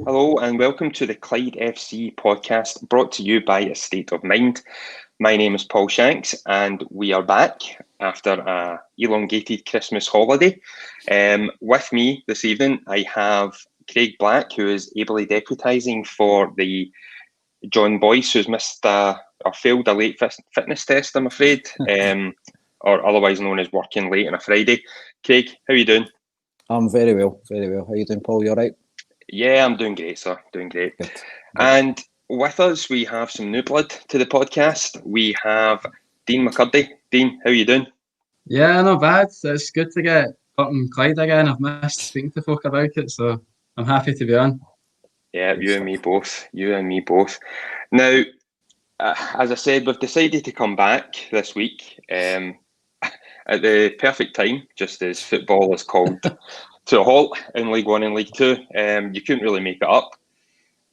Hello and welcome to the Clyde FC Podcast, brought to you by A State of Mind. My name is Paul Shanks and we are back after an elongated Christmas holiday. With me this evening I have Craig Black, who is ably deputising for the John Boyce, who's missed or failed a late fitness test, I'm afraid, or otherwise known as working late on a Friday. Craig, how are you doing? I'm very well, very well. How are you doing, Paul? You all right? Yeah, I'm doing great, sir. Doing great. Good. And with us, we have some new blood to the podcast. We have Dean McCurdy. Dean, how are you doing? Yeah, not bad. It's good to get up in Clyde again. I've missed speaking to folk about it, so I'm happy to be on. Yeah, you and me both. You and me both. Now, as I said, we've decided to come back this week at the perfect time, just as football is called to a halt in League One and League Two. You couldn't really make it up.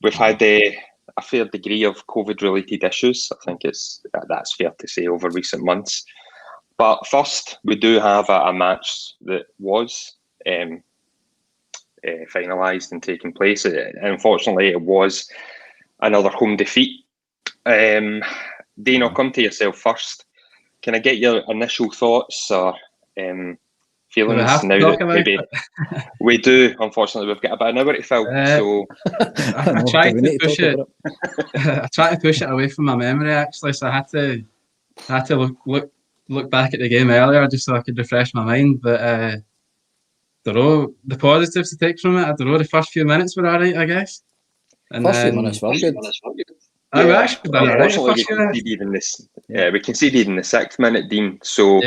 We've had a fair degree of COVID-related issues. I think that's fair to say over recent months. But first, we do have a match that was finalised and taking place. Unfortunately, it was another home defeat. Dean, I'll come to yourself first. Can I get your initial thoughts or feelings now that maybe we do? Unfortunately, we've got about an hour to fill. So I tried to push it. I tried to push it away from my memory actually. So I had to look back at the game earlier just so I could refresh my mind. But I don't know the positives to take from it. I don't know. The first few minutes were alright, I guess. And first few minutes were good. Unfortunately, we conceded in the 6th minute, Dean. So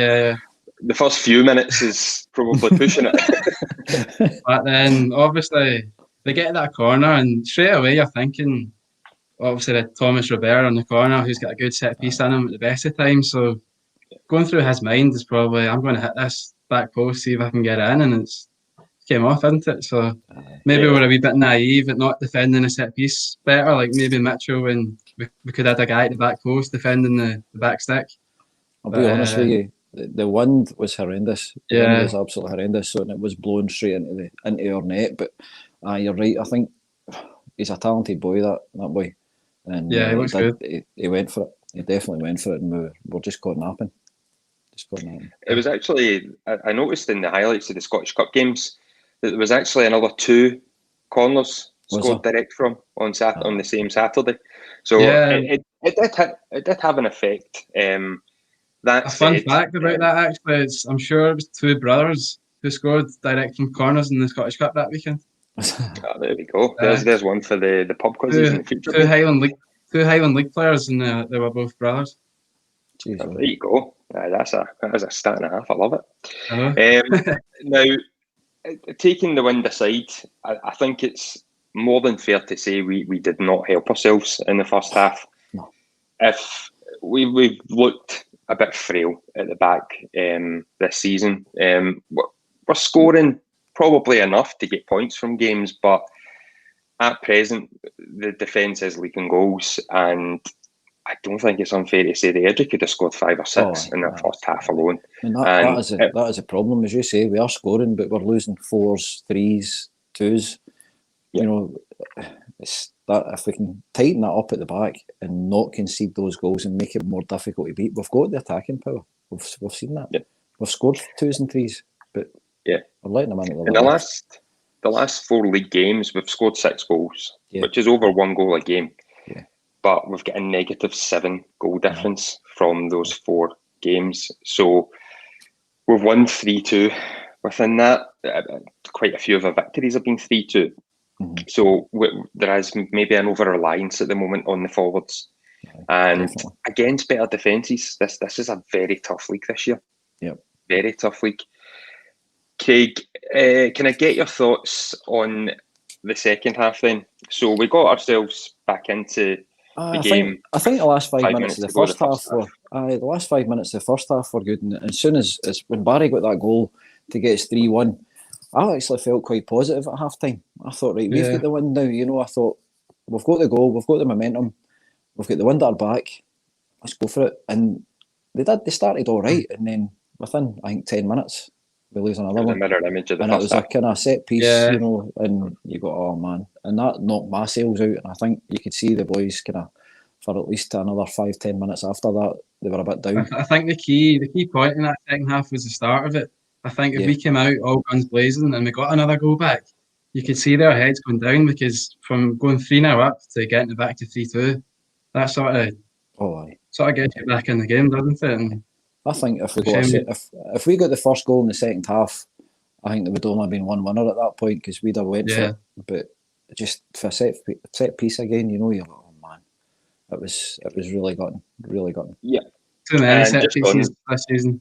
the first few minutes is probably pushing it. But then, obviously, they get that corner, and straight away you're thinking, obviously, that Thomas Robert on the corner, who's got a good set piece in him at the best of times. So going through his mind is probably, I'm going to hit this back post, see if I can get it in, and it's came off, isn't it? So maybe we're a wee bit naive at not defending a set piece better, like maybe Mitchell, when we could have had a guy at the back post defending the back stick. I'll be honest with you, the wind was horrendous. The wind was absolutely horrendous, so it was blowing straight into our net. But you're right, I think he's a talented boy, that boy. And he looks good. He went for it. He definitely went for it, and we're just caught napping. It was actually, I noticed in the highlights of the Scottish Cup games that there was actually another 2 corners scored direct from on the same Saturday. So it did have an effect. A fun fact about that actually is I'm sure it was 2 brothers who scored direct from corners in the Scottish Cup that weekend. There we go. There's one for the pub quizzes in the future. 2 Highland League players, and they were both brothers. Jeez, there you go. That's a stat and a half. I love it. Now, taking the wind aside, I think it's more than fair to say we did not help ourselves in the first half. No. If we've looked a bit frail at the back this season, we're scoring probably enough to get points from games, but at present the defence is leaking goals, and I don't think it's unfair to say the Edge could have scored 5 or 6 in that first half alone. And that is a problem, as you say. We are scoring, but we're losing 4s, 3s, 2s. You know, it's that if we can tighten that up at the back and not concede those goals and make it more difficult to beat, we've got the attacking power. We've seen that. Yep. We've scored 2s and 3s, but we're letting them in. In the last 4 league games, we've scored 6 goals, which is over 1 goal a game. Yeah. But we've got a -7 goal difference from those 4 games. So we've won 3-2 within that. Quite a few of our victories have been 3-2. Mm-hmm. So there is maybe an over-reliance at the moment on the forwards. And definitely. Against better defences, this is a very tough league this year. Yep. Very tough league. Craig, can I get your thoughts on the second half then? So we got ourselves back into the game. I think the last 5 minutes of the first half were the last 5 minutes of the first half were good. And as soon as when Barry got that goal to get us 3-1, I actually felt quite positive at half time. I thought, right, we've got the win now. You know, I thought we've got the goal, we've got the momentum, we've got the wind at our back. Let's go for it. And they did. They started all right, and then within I think 10 minutes, we lose another The one. mirror image of the And it first was a half. kind of set piece, Yeah. you know, and you go, oh man. And that knocked my sails out. And I think you could see the boys kind of, for at least another 5-10 minutes after that, they were a bit down. I think the key point in that second half was the start of it. I think if we came out all guns blazing and we got another goal back, you could see their heads going down, because from going 3-0 up to getting it back to 3-2, that sort of gets you back in the game, doesn't it? And I think if we got the first goal in the second half, I think there would only have been one winner at that point, because we'd have went for it. But just for a set piece again, you know, you're like, oh man, it was really gutting. Yeah. Too many set pieces this season.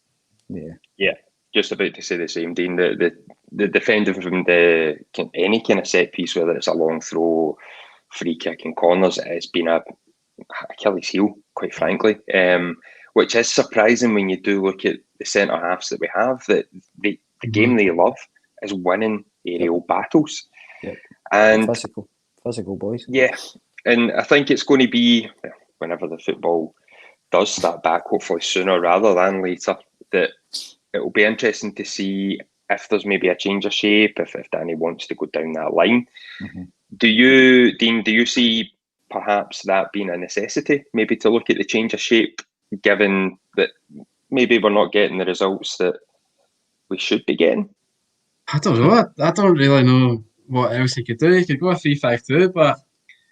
Yeah. Just about to say the same, Dean. The defending from any kind of set piece, whether it's a long throw, free kick and corners, it's been a Achilles heel, quite frankly. Which is surprising when you do look at the centre halves that we have. That the game they love is winning aerial battles. Yep. And physical boys. Yeah, and I think it's going to be, whenever the football does start back, hopefully sooner rather than later, that it will be interesting to see if there's maybe a change of shape, if Danny wants to go down that line. Mm-hmm. Do you, Dean, see perhaps that being a necessity, maybe to look at the change of shape, given that maybe we're not getting the results that we should be getting? I don't know. I don't really know what else he could do. He could go a 3-5-2, but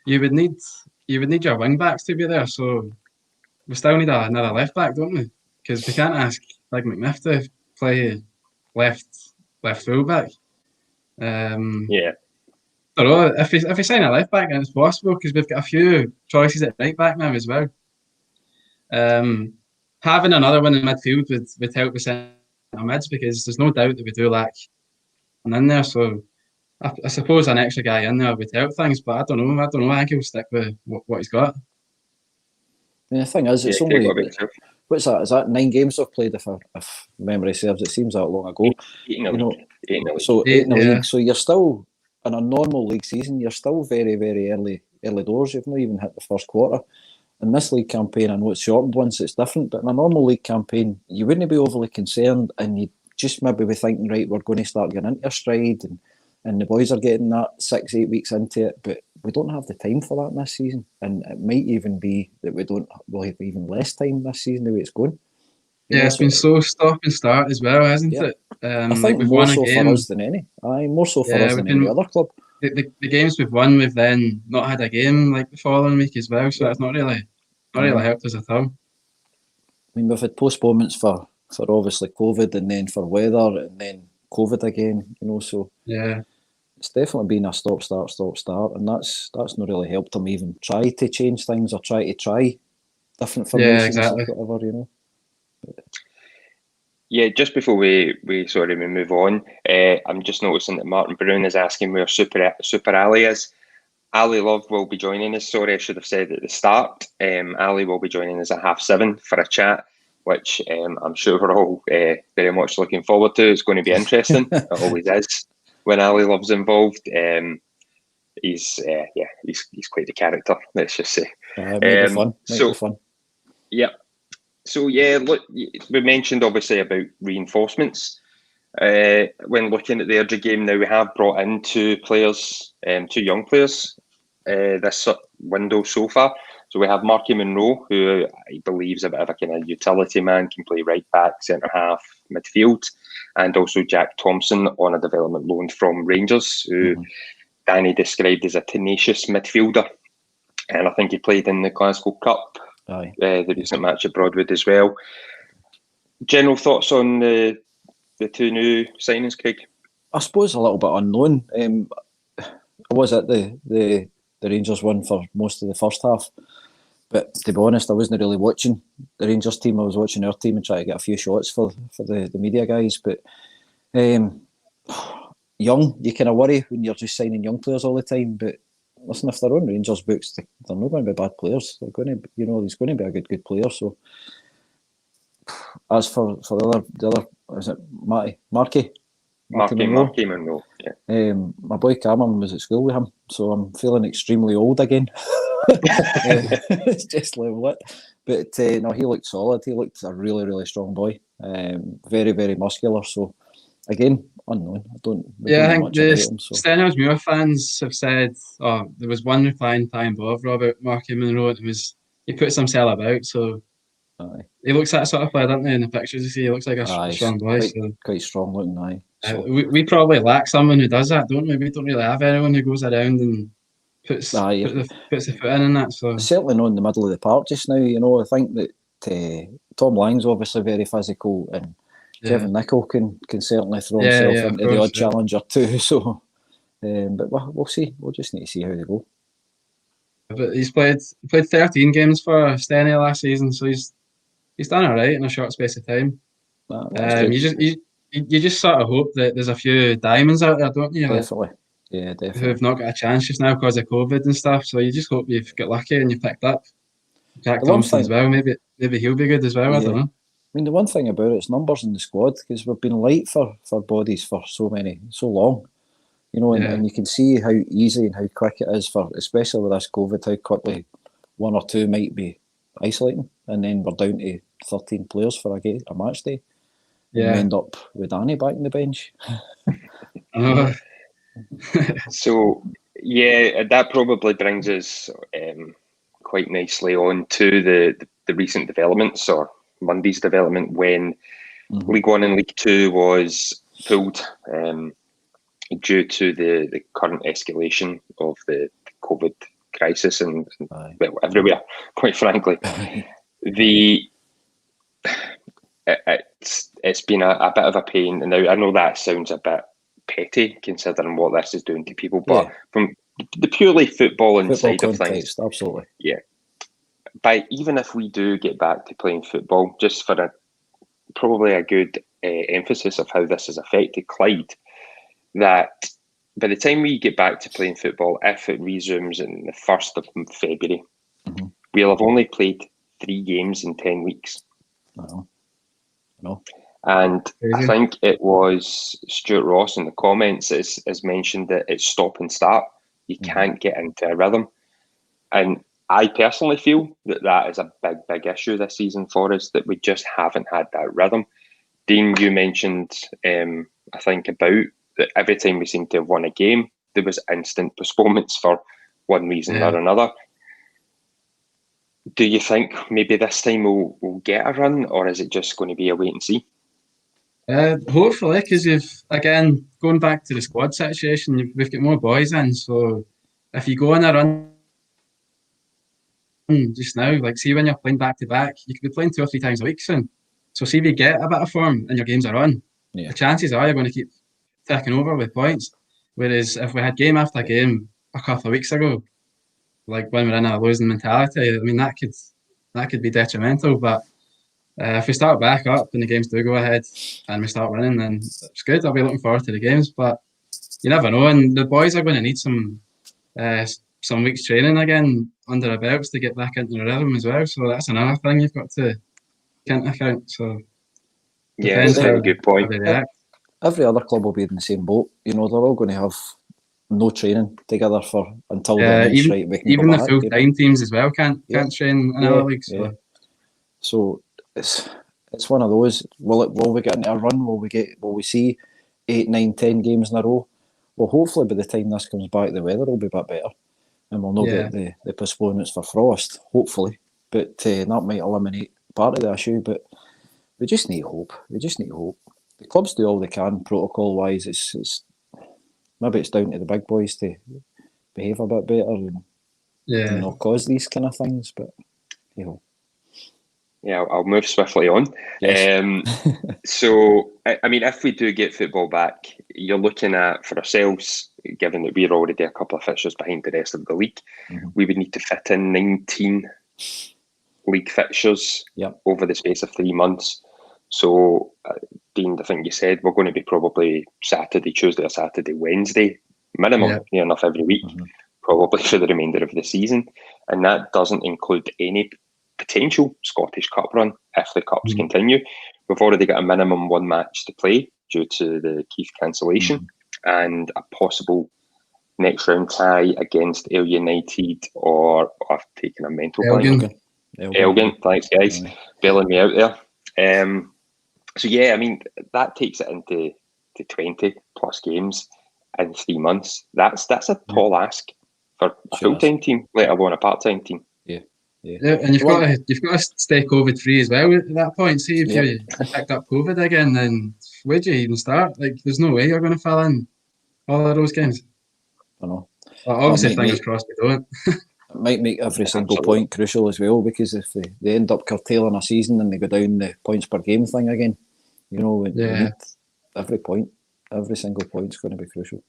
you would need your wing backs to be there. So we still need another left back, don't we? Because we can't ask Big McNiff to play left full back. Yeah. I don't know if we sign a left back, and it's possible, because we've got a few choices at right back now as well. Having another one in midfield would help us in our mids, because there's no doubt that we do lack one in there. So I suppose an extra guy in there would help things, but I don't know. I think he'll stick with what he's got. I mean, the thing is, it's only, what's that? Is that 9 games they've played? If memory serves, it seems that long ago. 8 in the league. So 8 in the league. So you're still, in a normal league season, you're still very, very early doors. You've not even hit the first quarter. In this league campaign, I know it's shortened ones, it's different, but in a normal league campaign, you wouldn't be overly concerned, and you'd just maybe be thinking, right, we're going to start getting into a stride, and the boys are getting that 6-8 weeks into it, but we don't have the time for that in this season, and it might even be that we'll have even less time this season the way it's going. It's been so stop and start as well, hasn't it? I think more so for us than any. More so for us than any other club. The games we've won, we've then not had a game like the following week as well, so that's not really helped us at all. I mean, we've had postponements for obviously COVID, and then for weather, and then COVID again, you know, so it's definitely been a stop start, and that's not really helped them even try to change things or try different formations or whatever, you know. Yeah, just before we move on, I'm just noticing that Martin Brown is asking where Super Ali is. Ali Love will be joining us. Sorry, I should have said at the start. Ali will be joining us at 7:30 for a chat, which I'm sure we're all very much looking forward to. It's going to be interesting. It always is when Ali Love's involved. He's quite the character, let's just say. Might be fun. Yeah. So look, we mentioned obviously about reinforcements. When looking at the Airdrie game now, we have brought in 2 young players this window so far. So we have Marky Monroe, who I believe is a bit of a kind of utility man, can play right back, centre half, midfield, and also Jack Thompson on a development loan from Rangers, who Danny described as a tenacious midfielder. And I think he played in the Glasgow Cup, the recent match at Broadwood as well. General thoughts on the 2 new signings, Craig? I suppose a little bit unknown. I was at the Rangers one for most of the first half, but to be honest, I wasn't really watching the Rangers team. I was watching our team and trying to get a few shots for the media guys. But young, you kind of worry when you're just signing young players all the time. But listen, if they're on Rangers books, they're not going to be bad players. They're going to, he's going to be a good player. So as for the other, is it Marky Monroe. Yeah. My boy Cameron was at school with him, so I'm feeling extremely old again. It's just level it. But no, he looked solid. He looked a really, really strong boy. Very, very muscular. So again, unknown. I think the Stenhousemuir fans have said, there was one replying Bob Robert Marky Monroe, and it was he puts himself about, so he looks that sort of player, doesn't he? In the pictures you see, he looks like a strong boy. Quite strong looking, aye. So. We probably lack someone who does that, don't we? We don't really have anyone who goes around and puts the foot in that. So certainly not in the middle of the park just now. I think that Tom Lang's obviously very physical, and Kevin Nicol can certainly throw himself into the odd challenger too. So, but we'll see. We'll just need to see how they go. But he's played 13 games for Steny last season, so he's done all right in a short space of time. You just sort of hope that there's a few diamonds out there, don't you? Definitely. Yeah, definitely. Who've not got a chance just now because of COVID and stuff. So you just hope you've got lucky and you picked up Jack Thompson as well. Maybe he'll be good as well. I don't know. I mean, the one thing about it's numbers in the squad, because we've been light for bodies for so long. And you can see how easy and how quick it is especially with this COVID, how quickly one or two might be isolating, and then we're down to 13 players for a match day. Yeah, and end up with Danny back in the bench. So that probably brings us quite nicely on to the recent developments, or Monday's development, when League One and League Two was pulled due to the current escalation of the COVID crisis and everywhere, quite frankly. It's been a bit of a pain. Now, I know that sounds a bit petty considering what this is doing to people, but from the purely footballing side of things, absolutely. Yeah. But even if we do get back to playing football, just for probably a good emphasis of how this has affected Clyde, that by the time we get back to playing football, if it resumes in the 1st of February, we'll have only played 3 games in 10 weeks. No. And I think it was Stuart Ross in the comments has mentioned that it's stop and start. You can't get into a rhythm. And I personally feel that is a big issue this season for us, that we just haven't had that rhythm. Dean, you mentioned, I think, about that every time we seem to have won a game, there was instant postponements for one reason or another. Do you think maybe this time we'll get a run, or is it just going to be a wait and see? Hopefully, because again, going back to the squad situation, we've got more boys in, so if you go on a run just now, like see when you're playing back to back, you could be playing 2 or 3 times a week soon. So see if you get a bit of form and your games are on, the chances are you're going to keep ticking over with points. Whereas if we had game after game a couple of weeks ago, like when we're in a losing mentality, I mean that could be detrimental. But if we start back up and the games do go ahead and we start winning, then it's good. I'll be looking forward to the games, but you never know. And the boys are going to need some weeks training again under their belts to get back into the rhythm as well. So that's another thing you've got to take into account. So that's a very good point. Every other club will be in the same boat. They're all going to have no training together until the next right. Even the full-time teams as well can't train in other leagues. So it's one of those. Will we get into a run? Will we see 8, 9, 10 games in a row? Well, hopefully by the time this comes back, the weather will be a bit better, and we'll not get the postponements for frost. Hopefully, but that might eliminate part of the issue. But we just need hope. The clubs do all they can protocol-wise. It's maybe it's down to the big boys to behave a bit better and not cause these kind of things. But Yeah, I'll move swiftly on. Yes. So, I mean, if we do get football back, you're looking at, for ourselves, given that we're already a couple of fixtures behind the rest of the league, we would need to fit in 19 league fixtures over the space of 3 months. So, Dean, I think you said we're going to be probably Tuesday or Saturday, Wednesday, minimum, near enough every week, probably for the remainder of the season. And that doesn't include any potential Scottish Cup run if the Cups continue. We've already got a minimum 1 match to play due to the Keith cancellation and a possible next round tie against Ayr United or I've taken a mental blank. Elgin, thanks guys, bailing me out there. So yeah, I mean that takes it into to 20 plus games in 3 months. That's a tall ask for a full-time team, let alone a part-time team. Yeah, and you've got to stay COVID free as well at that point. See if you picked up COVID again, then where'd you even start? Like, there's no way you're going to fill in all of those games. I know. Well, obviously, fingers crossed we don't. It might make every single point crucial as well, because if they end up curtailing a season and they go down the points per game thing again, we need every point. Every single point is going to be crucial.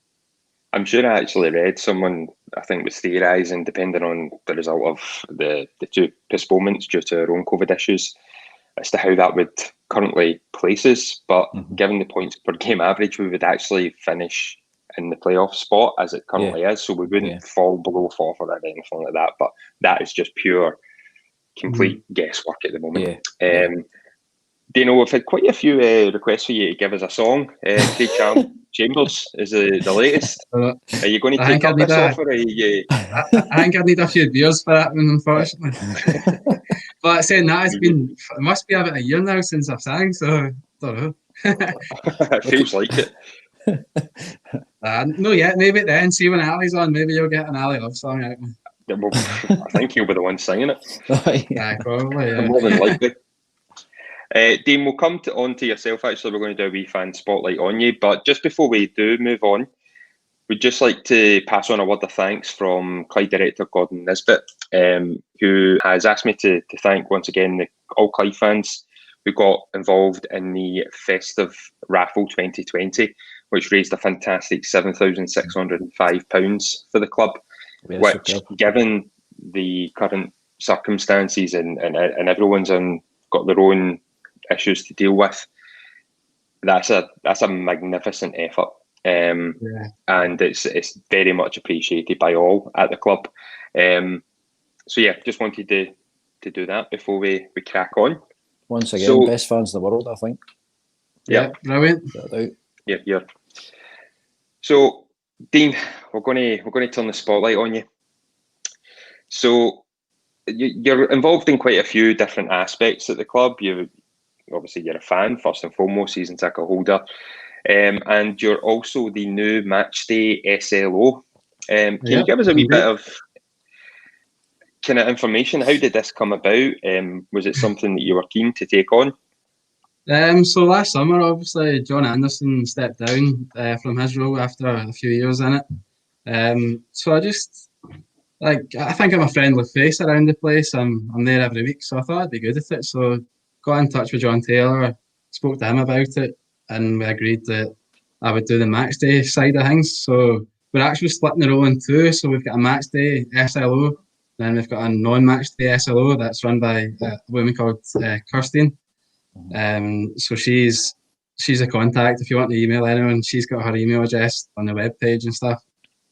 I'm sure I actually read someone, I think, was theorising, depending on the result of the two postponements due to their own COVID issues, as to how that would currently place us. But given the points per game average, we would actually finish in the playoff spot as it currently is. So we wouldn't fall below fourth or anything like that. But that is just pure, complete guesswork at the moment. Dino, we've had quite a few requests for you to give us a song. Craig Chambers is the latest. Are you going to take up this offer? Or I think I need a few beers for that one, unfortunately. But saying that, it must be about a year now since I've sang, so I don't know. It feels like it. No, yet. Maybe then, see when Ali's on, maybe you'll get an Ali love song out. Well, I think you'll be the one singing it. Probably. More than likely. Dean, we'll come on to yourself. Actually, we're going to do a wee fan spotlight on you. But just before we do move on, we'd just like to pass on a word of thanks from Clyde director Gordon Nisbet, who has asked me to thank once again all Clyde fans who got involved in the festive raffle 2020, which raised a fantastic £7,605 for the club, which, given the current circumstances and everyone's got their own issues to deal with, that's a magnificent effort, and it's very much appreciated by all at the club. So yeah, just wanted to do that before we crack on. Once again, best fans in the world, I think. Yeah, brilliant. Yeah. So Dean, we're going to turn the spotlight on you. So you're involved in quite a few different aspects at the club. Obviously, you're a fan, first and foremost, season ticket holder. And you're also the new matchday SLO. Can you give us a wee bit of kind of information? How did this come about? Was it something that you were keen to take on? So last summer, obviously, John Anderson stepped down from his role after a few years in it. So I just... I think I'm a friendly face around the place. I'm there every week, so I thought I'd be good at it. So got in touch with John Taylor, spoke to him about it, and we agreed that I would do the match day side of things. So we're actually splitting the role in two. So we've got a match day SLO, then we've got a non-match day SLO that's run by a woman called Kirstine. So she's a contact. If you want to email anyone, she's got her email address on the webpage and stuff.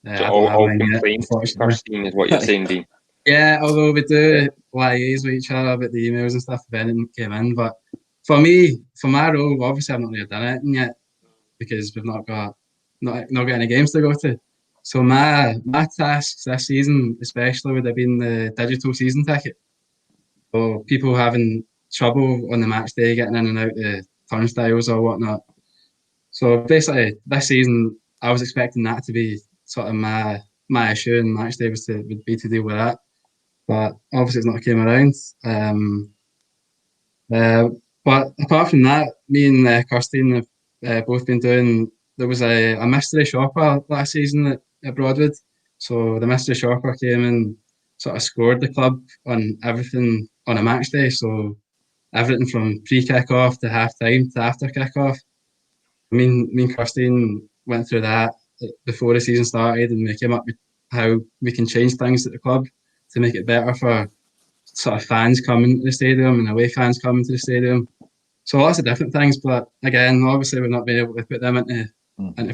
So all complaints Kirstine is what you're saying, Dean? Yeah, although we do liaise with each other about the emails and stuff if anything came in. But for me, for my role, obviously I've not really done anything yet because we've not got any games to go to. So my tasks this season especially would have been the digital season ticket. So people having trouble on the match day getting in and out the turnstiles or whatnot. So basically this season I was expecting that to be sort of my issue, and match day would be to deal with that. But obviously it's not came around. But apart from that, me and Kirstine have both been doing... There was a mystery shopper last season at Broadwood. So the mystery shopper came and sort of scored the club on everything on a match day. So everything from pre-kick-off to half-time to after kick-off. Me and Kirstine went through that before the season started, and we came up with how we can change things at the club to make it better for sort of fans coming to the stadium and away fans coming to the stadium. So lots of different things, but again, obviously we've not been able to put them into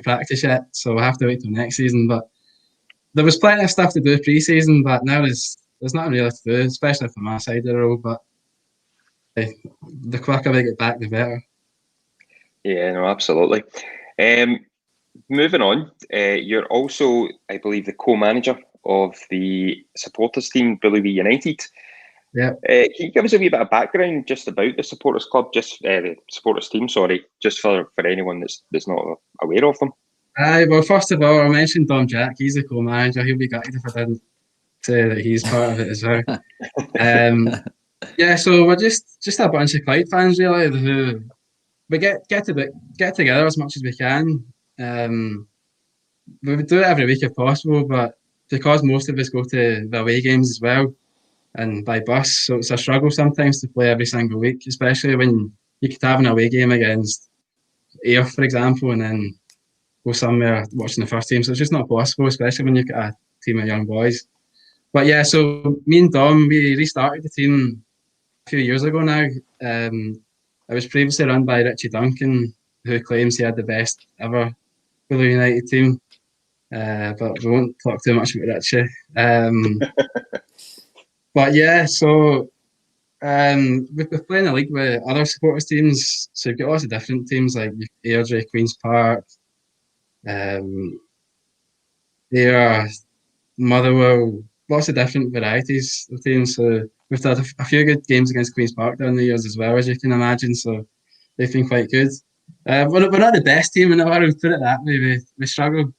practice yet, so we'll have to wait till next season. But there was plenty of stuff to do pre-season, but now there's nothing really to do, especially from my side of the road. But the quicker we get back, the better. Yeah, no, absolutely. Moving on, you're also, I believe, the co-manager of the supporters team, Bully United. Yeah. Can you give us a wee bit of background just about the supporters club, the supporters team, sorry, just for anyone that's not aware of them? Well, first of all, I mentioned Dom Jack. He's the co-manager. He'll be gutted if I didn't say that he's part of it as well. Yeah, so we're just a bunch of Clyde fans really who we get together as much as we can. We would do it every week if possible, but because most of us go to the away games as well and by bus, so it's a struggle sometimes to play every single week, especially when you could have an away game against Ayr, for example, and then go somewhere watching the first team. So it's just not possible, especially when you've got a team of young boys. But yeah, so me and Dom, we restarted the team a few years ago now. It was previously run by Richie Duncan, who claims he had the best ever Wheeler United team. But we won't talk too much about Richie. But yeah, so we've been playing a league with other supporters teams. So you've got lots of different teams like Airdrie, Queen's Park, Ayr, Motherwell, lots of different varieties of teams. So we've had a few good games against Queen's Park down the years as well, as you can imagine. So they've been quite good. We're not the best team in the world, put it that way. We struggle.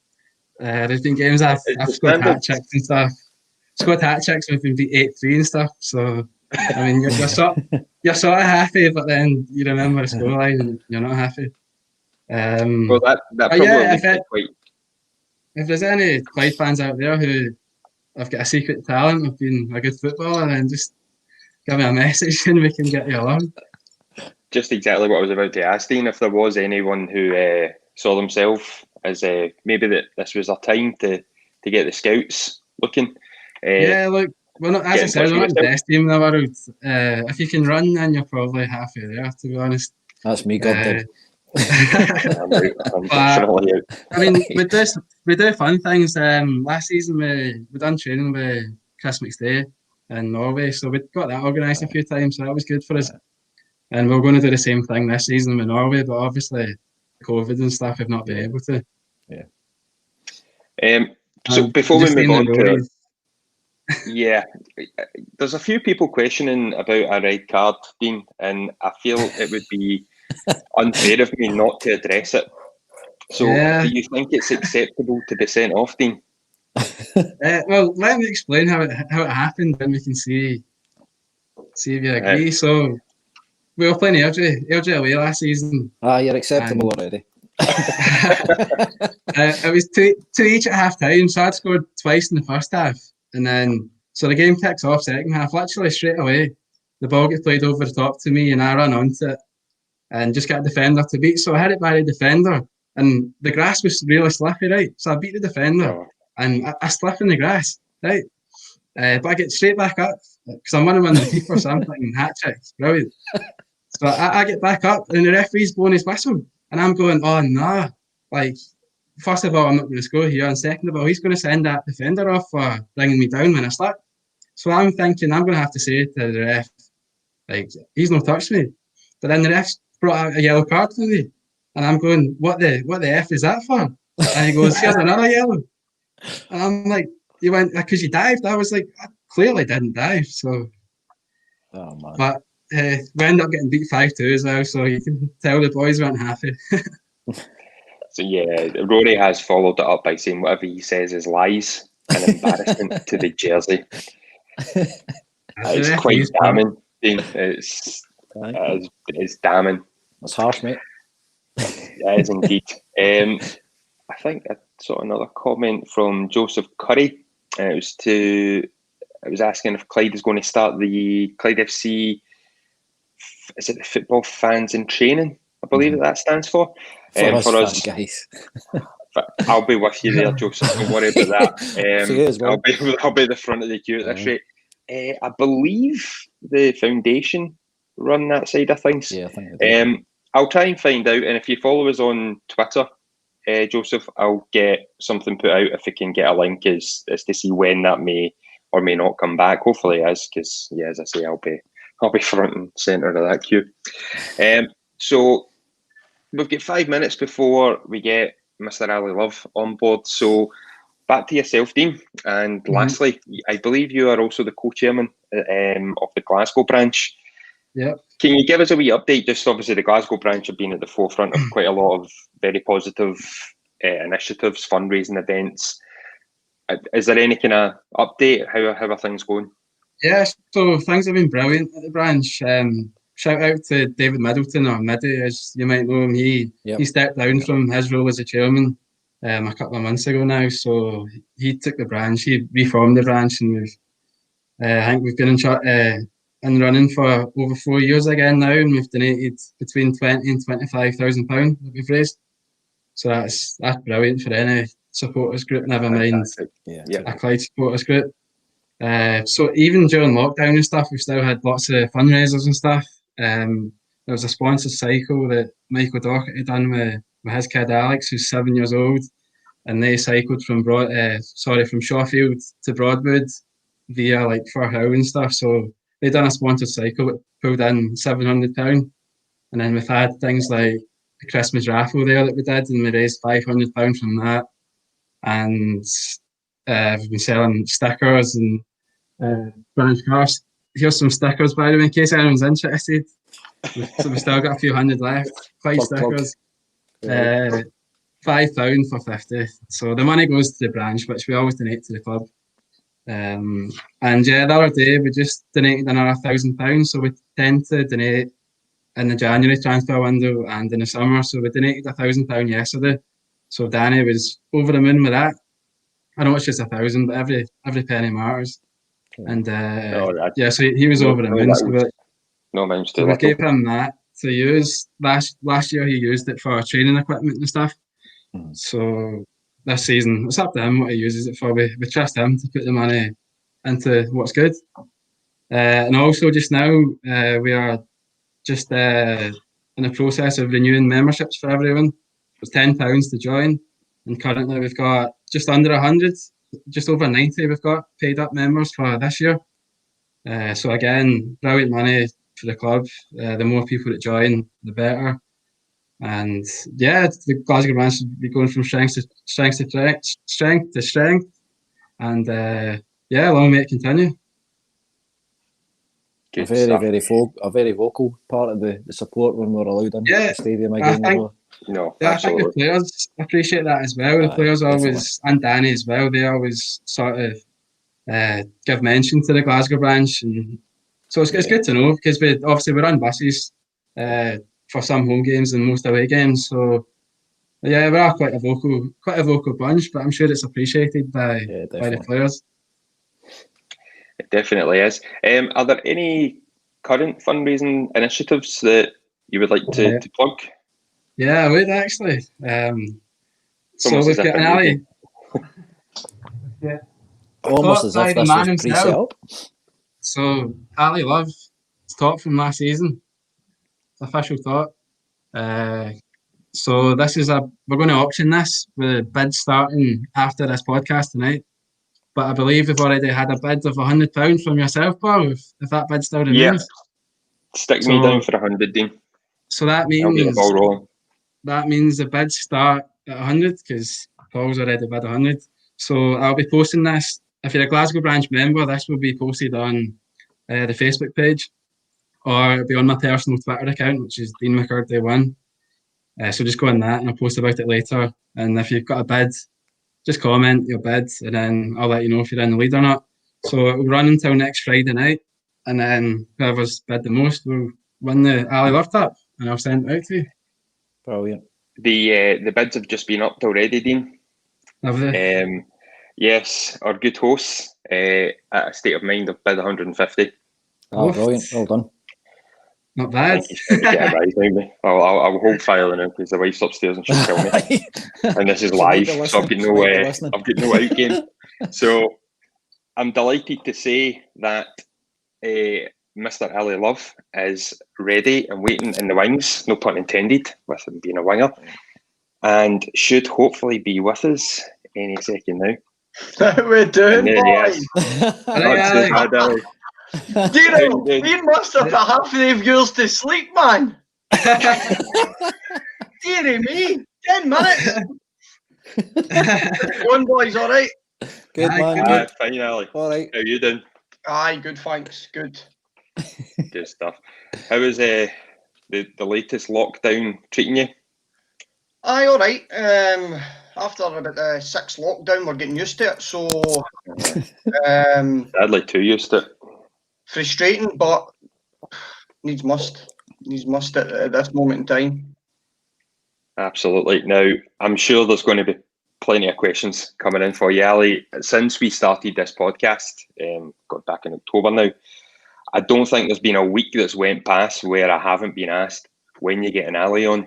There's been games I've scored hat tricks and stuff. Scored hat tricks, we've been beat 8-3 and stuff. So I mean, you're sort of happy, but then you remember the scoreline and you're not happy. Well, that probably quite. If there's any Clyde fans out there who have got a secret talent of being a good footballer, then just give me a message and we can get you along. Just exactly what I was about to ask, Dean. If there was anyone who saw themselves as maybe that this was their time to get the scouts looking. Yeah, look, we're not, as I said, we're not the best team in the world. If you can run, then you're probably halfway there, to be honest. That's me, God. I mean, we do fun things. Last season we done training with Chris McStay in Norway, so we got that organised a few times. So that was good for us. And we're going to do the same thing this season with Norway, but obviously COVID and stuff, we've not been able to. Yeah. So before we move on to yeah, there's a few people questioning about a red card, Dean, and I feel it would be unfair of me not to address it. So, do you think it's acceptable to be sent off, Dean? Well, let me explain how it happened, then we can see if you agree. So, we were playing Airdrie away last season. You're acceptable already. It was 2 each at half time, so I'd scored twice in the first half. And then, so the game kicks off second half. Literally straight away, the ball gets played over the top to me and I run onto it and just got a defender to beat. So I hit it by the defender and the grass was really slippy, right? So I beat the defender and I slip in the grass, right? But I get straight back up because I'm one of the keeper, so I'm thinking hat trick, brilliant. So I get back up and the referee's blowing his whistle and I'm going, oh no, like, first of all, I'm not going to score here, and second of all, he's going to send that defender off for bringing me down when I slip. So I'm thinking I'm going to have to say to the ref, like, he's not touched me. But then the ref brought out a yellow card for me, and I'm going, what the F is that for? And he goes, here's another yellow. And I'm like, you went, because you dived. I was like, I clearly didn't dive. So, but we ended up getting beat 5-2 as well, so you can tell the boys weren't happy. So yeah, Rory has followed it up by saying whatever he says is lies and embarrassment to the jersey. It's quite damning. It's damning. That's harsh, mate. It is indeed. I think I saw another comment from Joseph Curry. It was asking if Clyde is going to start the Clyde FC. Is it the Football Fans in Training? I believe that stands for. For us guys. I'll be with you there, Joseph. Don't worry about that. I'll be at the front of the queue at this rate. I believe the foundation run that side of things. Yeah, I think they do. I'll try and find out, and if you follow us on Twitter, Joseph, I'll get something put out if we can get a link as to see when that may or may not come back. Hopefully it is, because as I say, I'll be front and centre of that queue. So we've got 5 minutes before we get Mr. Ali Love on board. So back to yourself, Dean. And lastly, I believe you are also the co-chairman of the Glasgow branch. Yeah. Can you give us a wee update? Just obviously the Glasgow branch have been at the forefront of quite a lot of very positive initiatives, fundraising events. Is there any kind of update? How are things going? Yeah, so things have been brilliant at the branch. Shout out to David Middleton, or Middy, as you might know him. He stepped down from his role as a chairman a couple of months ago now. So he took the branch, he reformed the branch, and I think we've been in running for over 4 years again now, and we've donated between £20,000 and £25,000 that we've raised. So that's brilliant for any supporters group, never mind a Clyde supporters group. So even during lockdown and stuff, we've still had lots of fundraisers and stuff. There was a sponsored cycle that Michael Docherty done with his kid Alex, who's 7 years old, and they cycled from Shawfield to Broadwood via like Firhill and stuff. So they done a sponsored cycle that pulled in £700, and then we've had things like a Christmas raffle there that we did, and we raised £500 from that. And we've been selling stickers and branch cars. Here's some stickers, by the way, in case anyone's interested. So we've still got a few hundred left. 5 stickers. £5 for 50. So the money goes to the branch, which we always donate to the club. And yeah, the other day we just donated another £1,000. So we tend to donate in the January transfer window and in the summer. So we donated £1,000 yesterday. So Danny was over the moon with that. I know it's just 1,000, but every penny matters. And so he was over the moon. So we gave him that to use. Last year he used it for training equipment and stuff. So this season, it's up to him what he uses it for. We trust him to put the money into what's good. And also just now, we are just in the process of renewing memberships for everyone. It's £10 to join. And currently we've got just under 100, just over 90 we've got paid up members for this year. So again, brilliant money for the club. The more people that join, the better. And yeah, the Glasgow branch will be going from strength to strength. And long may it continue. A very vocal part of the support when we're allowed in the stadium again. I think the players appreciate that as well. The players always, and Danny as well, they always sort of give mention to the Glasgow branch, and so it's good to know, because we run buses for some home games and most away games. So yeah, we are quite a vocal bunch, but I'm sure it's appreciated by the players. It definitely is. Are there any current fundraising initiatives that you would like to plug? Yeah, I would actually. So we've got an alley. Almost as if this was pre-set up. So Ali Love, top from last season. Official thought. So this is we're going to auction this with bids starting after this podcast tonight. But I believe we've already had a bid of £100 from yourself, Paul, if that bid still remains. Yeah. Stick me down for 100, Dean. So that means the bids start at 100, because Paul's already bid 100. So I'll be posting this. If you're a Glasgow branch member, this will be posted on the Facebook page, or it'll be on my personal Twitter account, which is Dean McCurdy1. So just go on that and I'll post about it later. And if you've got a bid, just comment your bid, and then I'll let you know if you're in the lead or not. So it will run until next Friday night, and then whoever's bid the most will win the Ali Love Tap, and I'll send it out to you. Brilliant. The bids have just been upped already, Dean. Have they? Yes, our good hosts at a State of Mind have bid 150. Oh, brilliant! Well done. Not bad. I'll hold fire now, because the wife's upstairs and she'll kill me. And this is live, so I've got no out game. So I'm delighted to say that Mr. Ali Love is ready and waiting in the wings, no pun intended, with him being a winger, and should hopefully be with us any second now. We're doing, boys. You know, we must have got half of the viewers to sleep, man. Dearie me, 10 minutes. Go on, boys, all right? Good, man. Fine, Ali. All right. How you doing? Aye, good, thanks. Good. Good stuff. How was the latest lockdown treating you? Aye, all right. After about the sixth lockdown, we're getting used to it. So, Sadly, too used to it. frustrating, but needs must at this moment in time. Absolutely. Now, I'm sure there's going to be plenty of questions coming in for you, Ali. Since we started this podcast, got back in October now, I don't think there's been a week that's went past where I haven't been asked when you get an Ali on.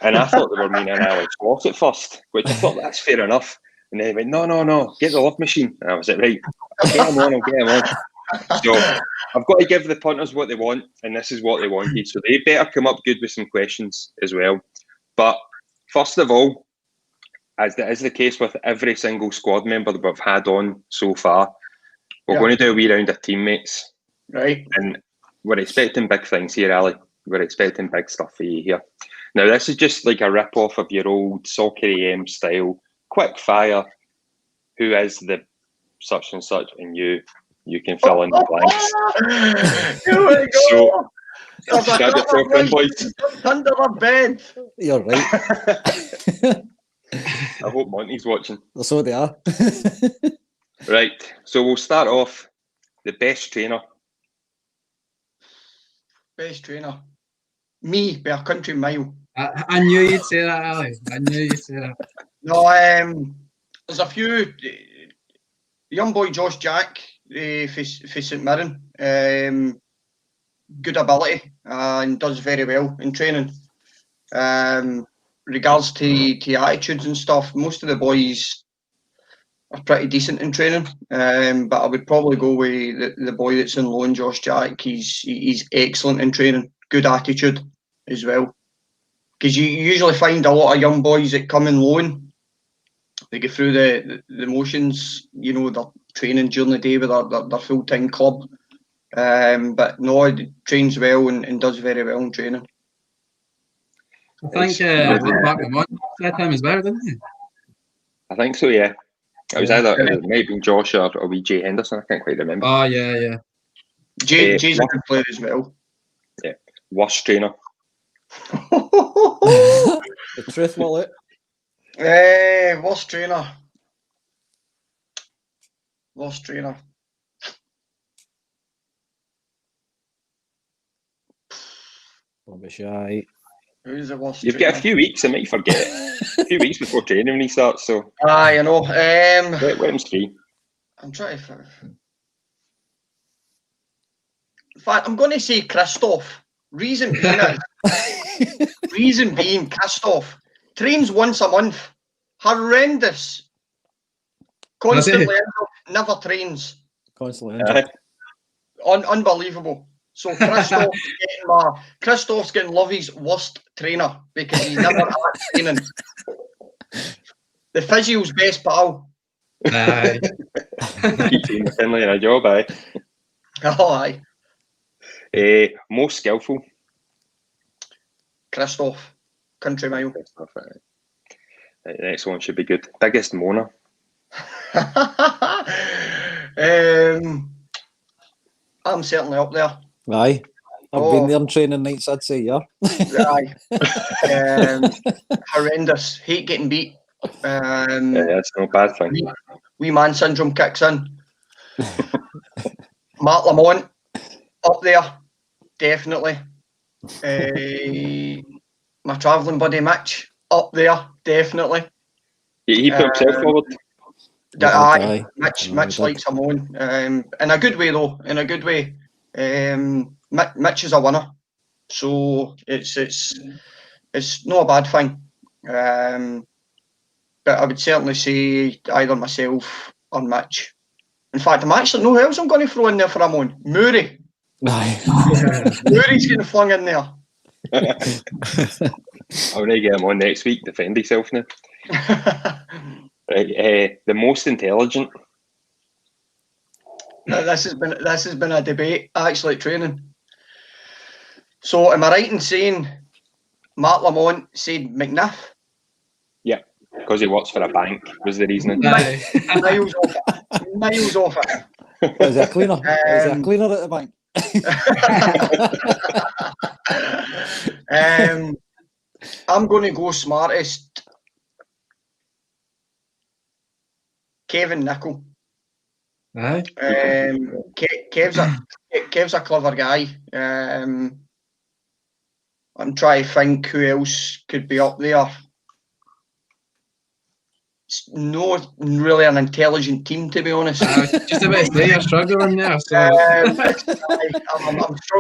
And I thought they were meaning Alex Ross at first, which I thought that's fair enough. And then they went, no, get the love machine. And I was like, right, I'll get him on. So I've got to give the punters what they want, and this is what they wanted. So they better come up good with some questions as well. But first of all, as is the case with every single squad member that we've had on so far, we're going to do a wee round of teammates. Right. And we're expecting big things here, Ali. We're expecting big stuff for you here. Now, this is just like a rip-off of your old Soccer AM style, quick fire. Who is the such and such, and you can fill in the blanks. Here we go. So, grab your popcorn, boys. Under the bed. You're right. I hope Monty's watching. So they are. Right, so we'll start off. The best trainer. Best trainer. Me, by a country mile. I knew you'd say that, Ali. I knew you'd say that. No, there's a few. The young boy Josh Jack for St Mirren. Good ability and does very well in training. Regards to attitudes and stuff, most of the boys are pretty decent in training. But I would probably go with the boy that's in loan, Josh Jack. He's excellent in training. Good attitude as well. Because you usually find a lot of young boys that come in loan, they get through the motions, you know, they're training during the day with their full-time club. But no, he trains well and does very well in training. I think Mark Lamont that time as well, didn't he? I think so, yeah. It was either, it might have been Josh or wee Jay Henderson, I can't quite remember. Oh, yeah. Jay's a good player as well. Yeah. Worst trainer. The truth wallet. Worst trainer. Don't be shy. Who's the worst You've trainer? got a few weeks, I might forget it. A few weeks before training when he starts, so Aye, I know. let him free. I'm trying to. In fact, I'm going to say Christoph. Reason being, Christoph trains once a month. Horrendous. Constantly never trains. Constantly injured. Unbelievable. So Christoph's getting Lovey's worst trainer because he's never had training. The physio's best pal. Aye. Keep seeing Finlay in a job, aye. Oh, aye. Most skillful. Christoph, country mile. The next one should be good. Biggest moaner. I'm certainly up there. Aye. I've been there on training nights, I'd say, yeah. Aye. Horrendous. Hate getting beat. That's no bad thing. Wee man syndrome kicks in. Mark Lamont, up there, definitely. My travelling buddy Mitch, up there, definitely. He put himself forward. Aye, Mitch likes him on. In a good way though, in a good way. Mitch is a winner, so it's not a bad thing. But I would certainly say either myself or Mitch. In fact, I'm actually no who else I'm going to throw in there for him on. Murray. Aye. Murray's getting flung in there. I'm going to get him on next week. Defend himself now. Right, the most intelligent. This has been a debate actually at training. So am I right in saying Mark Lamont said McNiff? Yeah. Because he works for a bank was the reasoning. Miles off it. Was he a cleaner? Was he a cleaner at the bank? I'm going to go smartest. Kevin Nicol. Aye. Kev's a clever guy. I'm trying to think who else could be up there. It's not really an intelligent team, to be honest. Just about to say you're struggling there. So.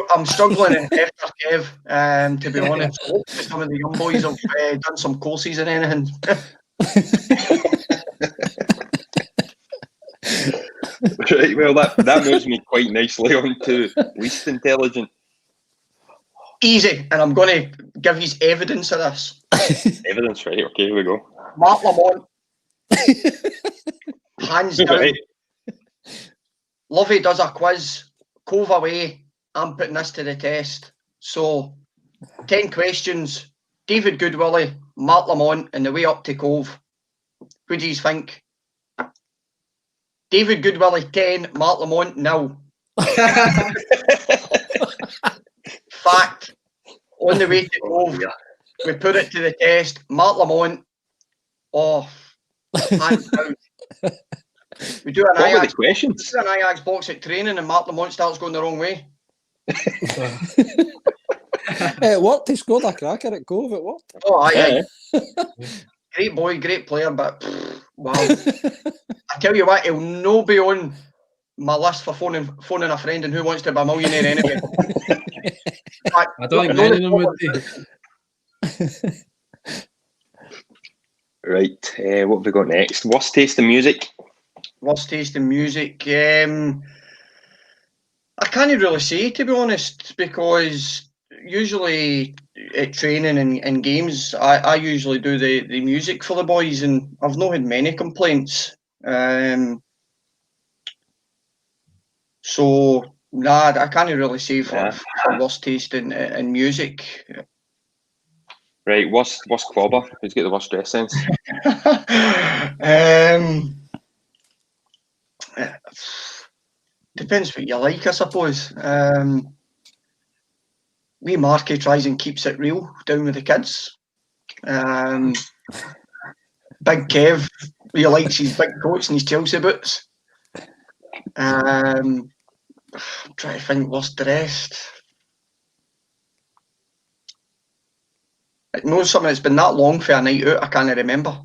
I'm struggling after Kev, to be honest. Hopefully some of the young boys have done some courses and anything. Right, well, that moves me quite nicely on to least intelligent. Easy, and I'm going to give you evidence of this. Evidence, right? Okay, here we go. Mark Lamont. Hands down. Right. Lovey does a quiz. Cove away. I'm putting this to the test. So, 10 questions. David Goodwillie, Mark Lamont, and the way up to Cove. Who do you think? David Goodwillie 10, Mark Lamont 0. Fact. On the way to Cove, we put it to the test. Mark Lamont. Hands down. We do an Ajax questions. An Ajax box at training, and Mark Lamont starts going the wrong way. It worked. He scored a cracker at Cove. It worked. Oh, aye. Great boy, great player, but wow. I tell you what, he'll no be on my list for phoning a friend and who wants to be a millionaire anyway. I don't think any of them would be. Right, what have we got next? Worst taste in music? Worst taste in music? I can't really say, to be honest, because usually at training and games, I usually do the music for the boys, and I've not had many complaints. So, I can't really say for worst taste in music. Right, worst clobber? Who's got the worst dress sense? Depends what you like, I suppose. Wee Marky tries and keeps it real down with the kids. Big Kev, he likes his big coats and his Chelsea boots. I'm trying to think what's dressed. I know something that's been that long for a night out, I can't remember.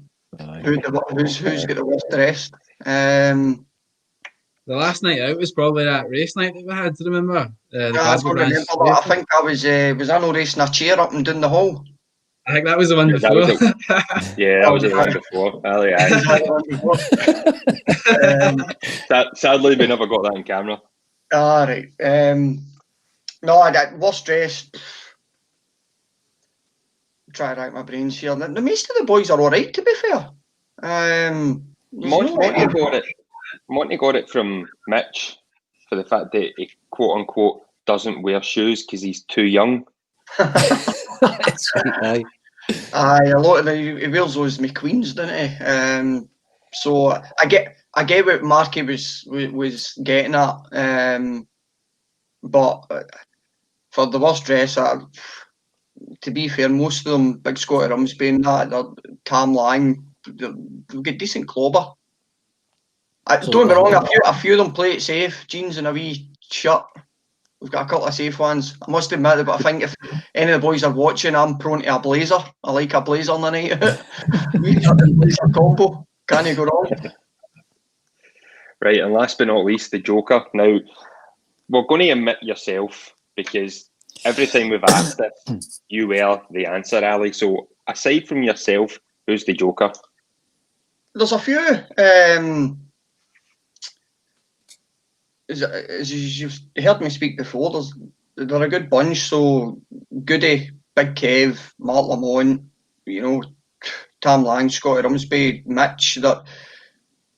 Who's got the worst dressed. The last night out was probably that race night that we had, do you remember? I don't remember that. I think I was I not racing a chair up and down the hall? I think that was the one before. That was the one before. Sadly, we never got that on camera. Right. No, I got worst dressed. Try to rack my brains here. The most of the boys are all right, to be fair. Monty got it from Mitch for the fact that he quote unquote doesn't wear shoes because he's too young. Aye, a lot of he wears those McQueens, doesn't he? So I get what Marky was getting at, but for the worst dress, to be fair, most of them, Big Scotty Rumsby and that, Tam Lang, they've got decent clobber. Don't get me wrong, a few of them play it safe, jeans and a wee shirt. We've got a couple of safe ones. I must admit it, but I think if any of the boys are watching, I'm prone to a blazer. I like a blazer on the night out. Wee shirt and blazer combo. Can't go wrong. Right, and last but not least, the Joker. Now, we're going to admit yourself, because every time we've asked it, you were the answer, Ali. So, aside from yourself, who's the Joker? There's a few. As you've heard me speak before, they're a good bunch. So, Goody, Big Kev, Mark Lamont, Tam Lang, Scotty Rumsby, Mitch.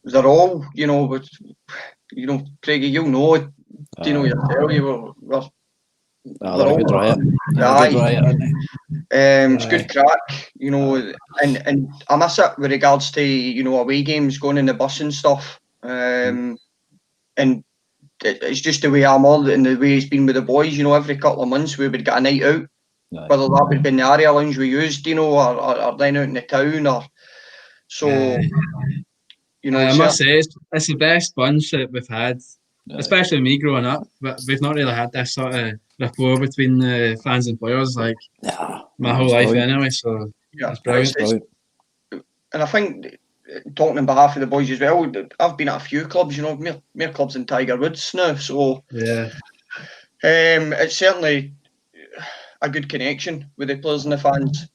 They're all, Craigie, you'll know. Do you know yourself? They're a good riot. It's good crack, you know, and I miss it with regards to, you know, away games, going in the bus and stuff. And it's just the way I'm on and the way it's been with the boys, you know, every couple of months we would get a night out, whether that would be in the area lounge we used, you know, or then out in the town, or so, you know. I must say, it's the best bunch that we've had, especially me growing up, but we've not really had this sort of rapport between the fans and players, like, my whole life anyway, so it's brilliant. And I think, talking on behalf of the boys as well, I've been at a few clubs, you know, more clubs than Tiger Woods now, so it's certainly a good connection with the players and the fans,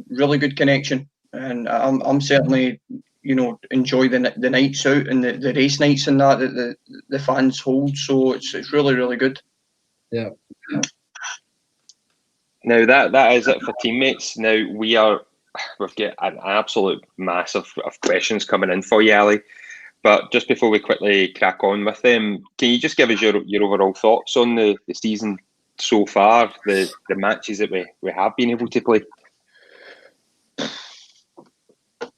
really good connection, and I'm certainly, you know, enjoy the nights out and the race nights and that the fans hold, so it's really, really good. Yeah. Now that is it for teammates. Now we've got an absolute mass of questions coming in for you, Ali. But just before we quickly crack on with them, can you just give us your overall thoughts on the season so far, the matches that we have been able to play?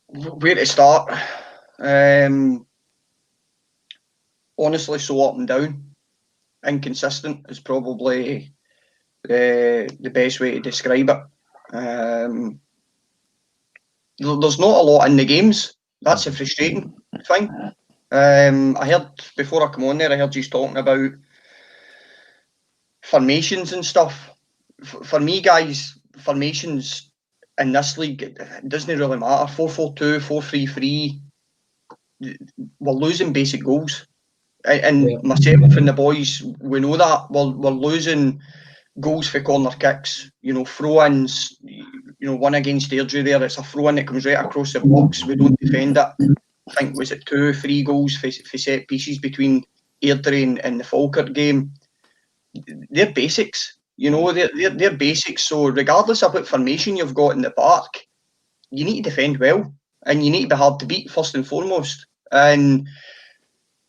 Where to start? Honestly, so up and down. Inconsistent is probably the best way to describe it. There's not a lot in the games. That's a frustrating thing. I heard, before I come on there, I heard you talking about formations and stuff. For me, guys, formations in this league, it doesn't really matter. 4-4-2, 4-3-3. We're losing basic goals. And myself and the boys, we know that. We're losing goals for corner kicks, you know, throw-ins, you know, one against Airdrie there, it's a throw-in that comes right across the box, we don't defend it. I think, was it 2-3 goals for set pieces between Airdrie and the Falkirk game? They're basics, you know, they're basics, so regardless of what formation you've got in the park, you need to defend well, and you need to be hard to beat first and foremost. And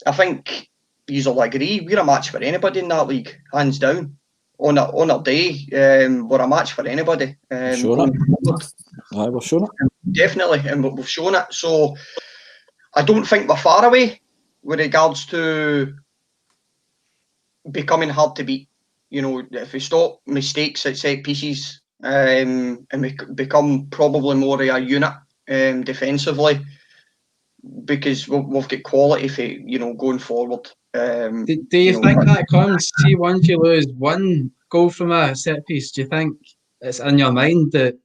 I think you'll agree, we're a match for anybody in that league, hands down. On a day, we're a match for anybody. We've shown it. Definitely, and we've shown it. So I don't think we're far away with regards to becoming hard to beat. You know, if we stop mistakes at set pieces, and we become probably more of a unit defensively, because we've got quality for, you know, going forward. Do you think that comes, see, once you lose one goal from a set piece, do you think it's in your mind that,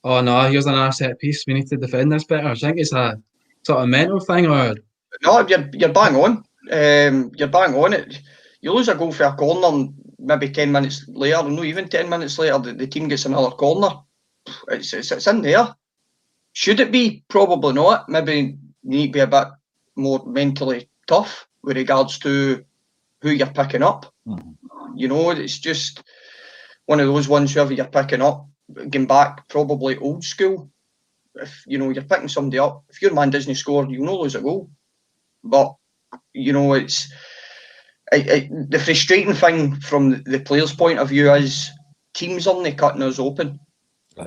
oh no, here's another set piece, we need to defend this better? Do you think it's a sort of mental thing, or? No, you're bang on. You're bang on it. You lose a goal for a corner, maybe 10 minutes later, or not even 10 minutes later, the team gets another corner. It's in there. Should it be? Probably not. Maybe you need to be a bit more mentally tough with regards to who you're picking up. You know, it's just one of those ones, whoever you're picking up, going back probably old school. If, you know, you're picking somebody up, if your man doesn't score, you'll not lose a goal. But, you know, it's the frustrating thing from the players' point of view is teams only cutting us open.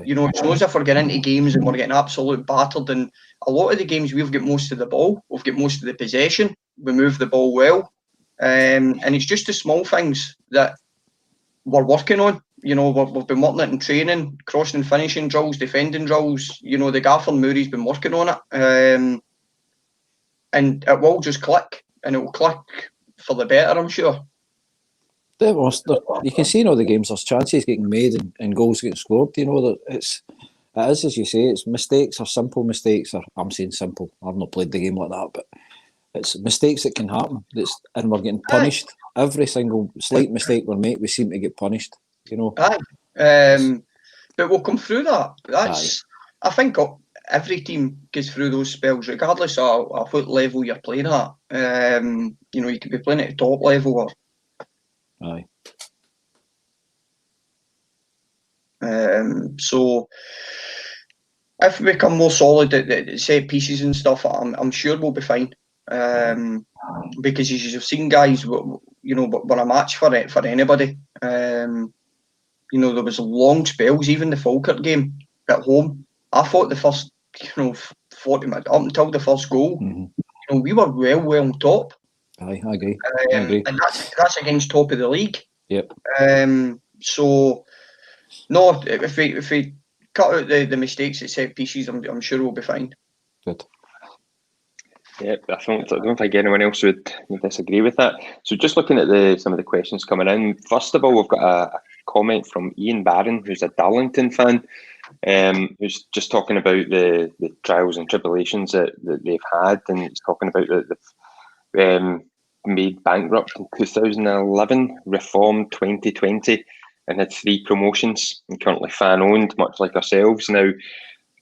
You know, it's not as if we're getting into games and we're getting absolute battered. And a lot of the games, we've got most of the ball, we've got most of the possession, we move the ball well. And it's just the small things that we're working on. You know, we've been working it in training, crossing and finishing drills, defending drills. You know, the gaffer Murray's been working on it. And it will just click, and it will click for the better, I'm sure. You can see in all the games there's chances getting made and goals getting scored. You know, that it is, as you say, it's mistakes or simple mistakes. Or I'm saying simple, I've not played the game like that, but it's mistakes that can happen. And we're getting punished. Every single slight mistake we make, we seem to get punished. You know. But we'll come through that. I think every team gets through those spells, regardless of what level you're playing at. You know, you could be playing at the top level or. Aye. So if we become more solid at set pieces and stuff, I'm sure we'll be fine. because as you've seen, guys, you know, were a match for anybody. You know, there was long spells, even the Falkirk game at home. I thought the first, 40 minutes up until the first goal, you know, we were well on top. I agree. And that's against top of the league. Yep. So no, if we cut out the mistakes at set pieces, I'm sure we'll be fine. Good. Yep, I don't think anyone else would disagree with that. So just looking at some of the questions coming in, first of all, we've got a comment from Ian Barron, who's a Darlington fan, who's just talking about the trials and tribulations that they've had, and he's talking about that they've made bankrupt in 2011, reformed 2020, and had 3 promotions, and currently fan owned, much like ourselves. Now,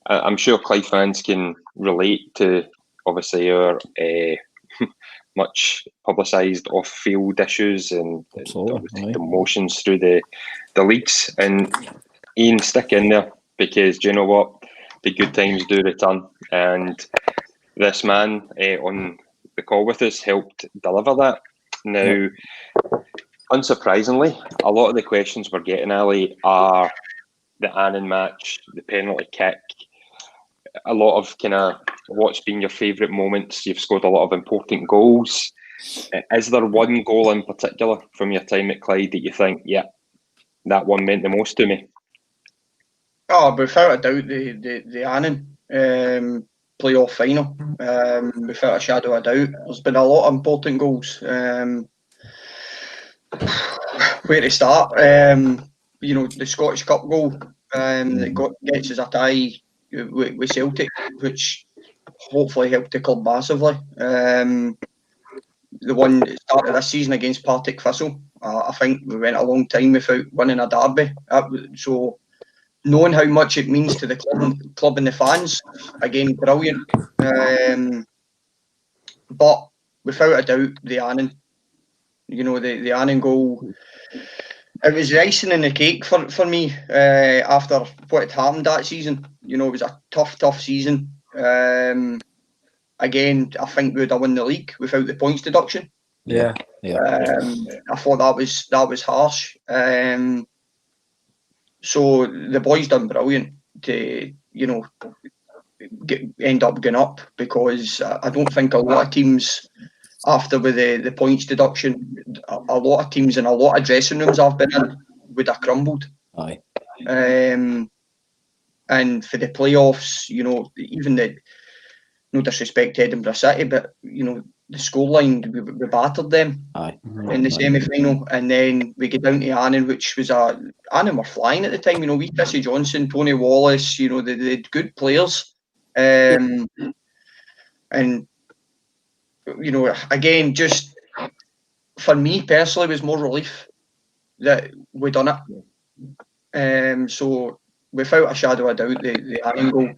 I'm sure Clyde fans can relate to obviously our much publicised off-field issues and demotions through the leagues. And Ian, stick in there, because do you know what? The good times do return. And this man on the call with us helped deliver that. Now, unsurprisingly, a lot of the questions we're getting, Ali, are the Annan match, the penalty kick, a lot of kind of what's been your favourite moments. You've scored a lot of important goals. Is there one goal in particular from your time at Clyde that you think, yeah, that one meant the most to me? Oh, without a doubt, the Annan playoff final. Without a shadow of a doubt, there's been a lot of important goals. Where to start? You know, the Scottish Cup goal that gets us a tie with Celtic, which hopefully helped the club massively. The one that started this season against Partick Thistle, I think we went a long time without winning a derby. So knowing how much it means to the club and the fans, again, brilliant. But without a doubt, the Annan, you know, the Annan goal, it was the icing in the cake for me after what had happened that season. You know, it was a tough season. Again, I think we would have won the league without the points deduction. Yeah. I thought that was harsh. So the boys done brilliant to, you know, end up going up, because I don't think a lot of teams, after with the points deduction, a lot of teams and a lot of dressing rooms I've been in would have crumbled. Aye. And for the playoffs, you know, even no disrespect to Edinburgh City, but you know, the scoreline, we battered them in the semi-final, and then we get down to Annan, which was Annan were flying at the time. You know, we Chrissy Johnson, Tony Wallace, you know, the good players, and you know, again, just for me personally, it was more relief that we done it. So without a shadow of a doubt, the Annan goal,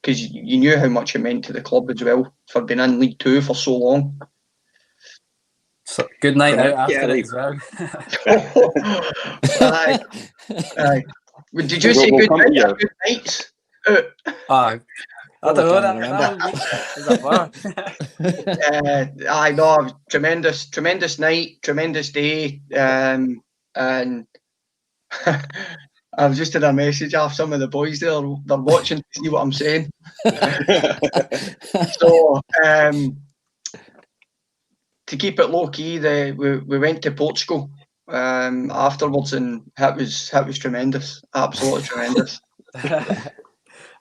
because you knew how much it meant to the club as well for being in League Two for so long. So, good night out after it as well. Aye. Did you say good night or good nights? I don't know that. I know, tremendous night, tremendous day, and I've just had a message off some of the boys there. They're watching to see what I'm saying. So, to keep it low key, we went to Portugal afterwards, and that was tremendous, absolutely tremendous.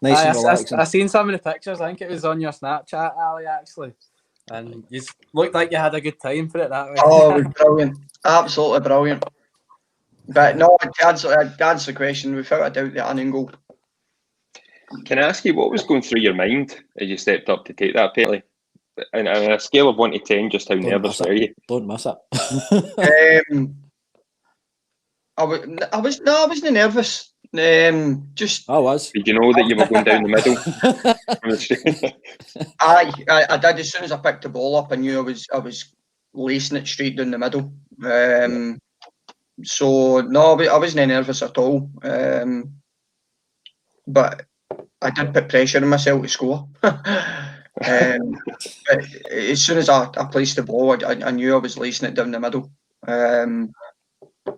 Nice and relaxing. I seen some of the pictures. I think it was on your Snapchat, Ali, actually, and you looked like you had a good time for it that way. Oh, it was brilliant, absolutely brilliant. But no, to answer the question, without a doubt, the Annan goal. Can I ask you what was going through your mind as you stepped up to take that penalty? And on a scale of 1 to 10, just how nervous were you? Don't miss it. I wasn't nervous. Just I was. Did you know that you were going down the middle? I did. As soon as I picked the ball up, I knew I was lacing it straight down the middle. So no, I wasn't nervous at all. But I did put pressure on myself to score. But as soon as I placed the ball, I knew I was lacing it down the middle.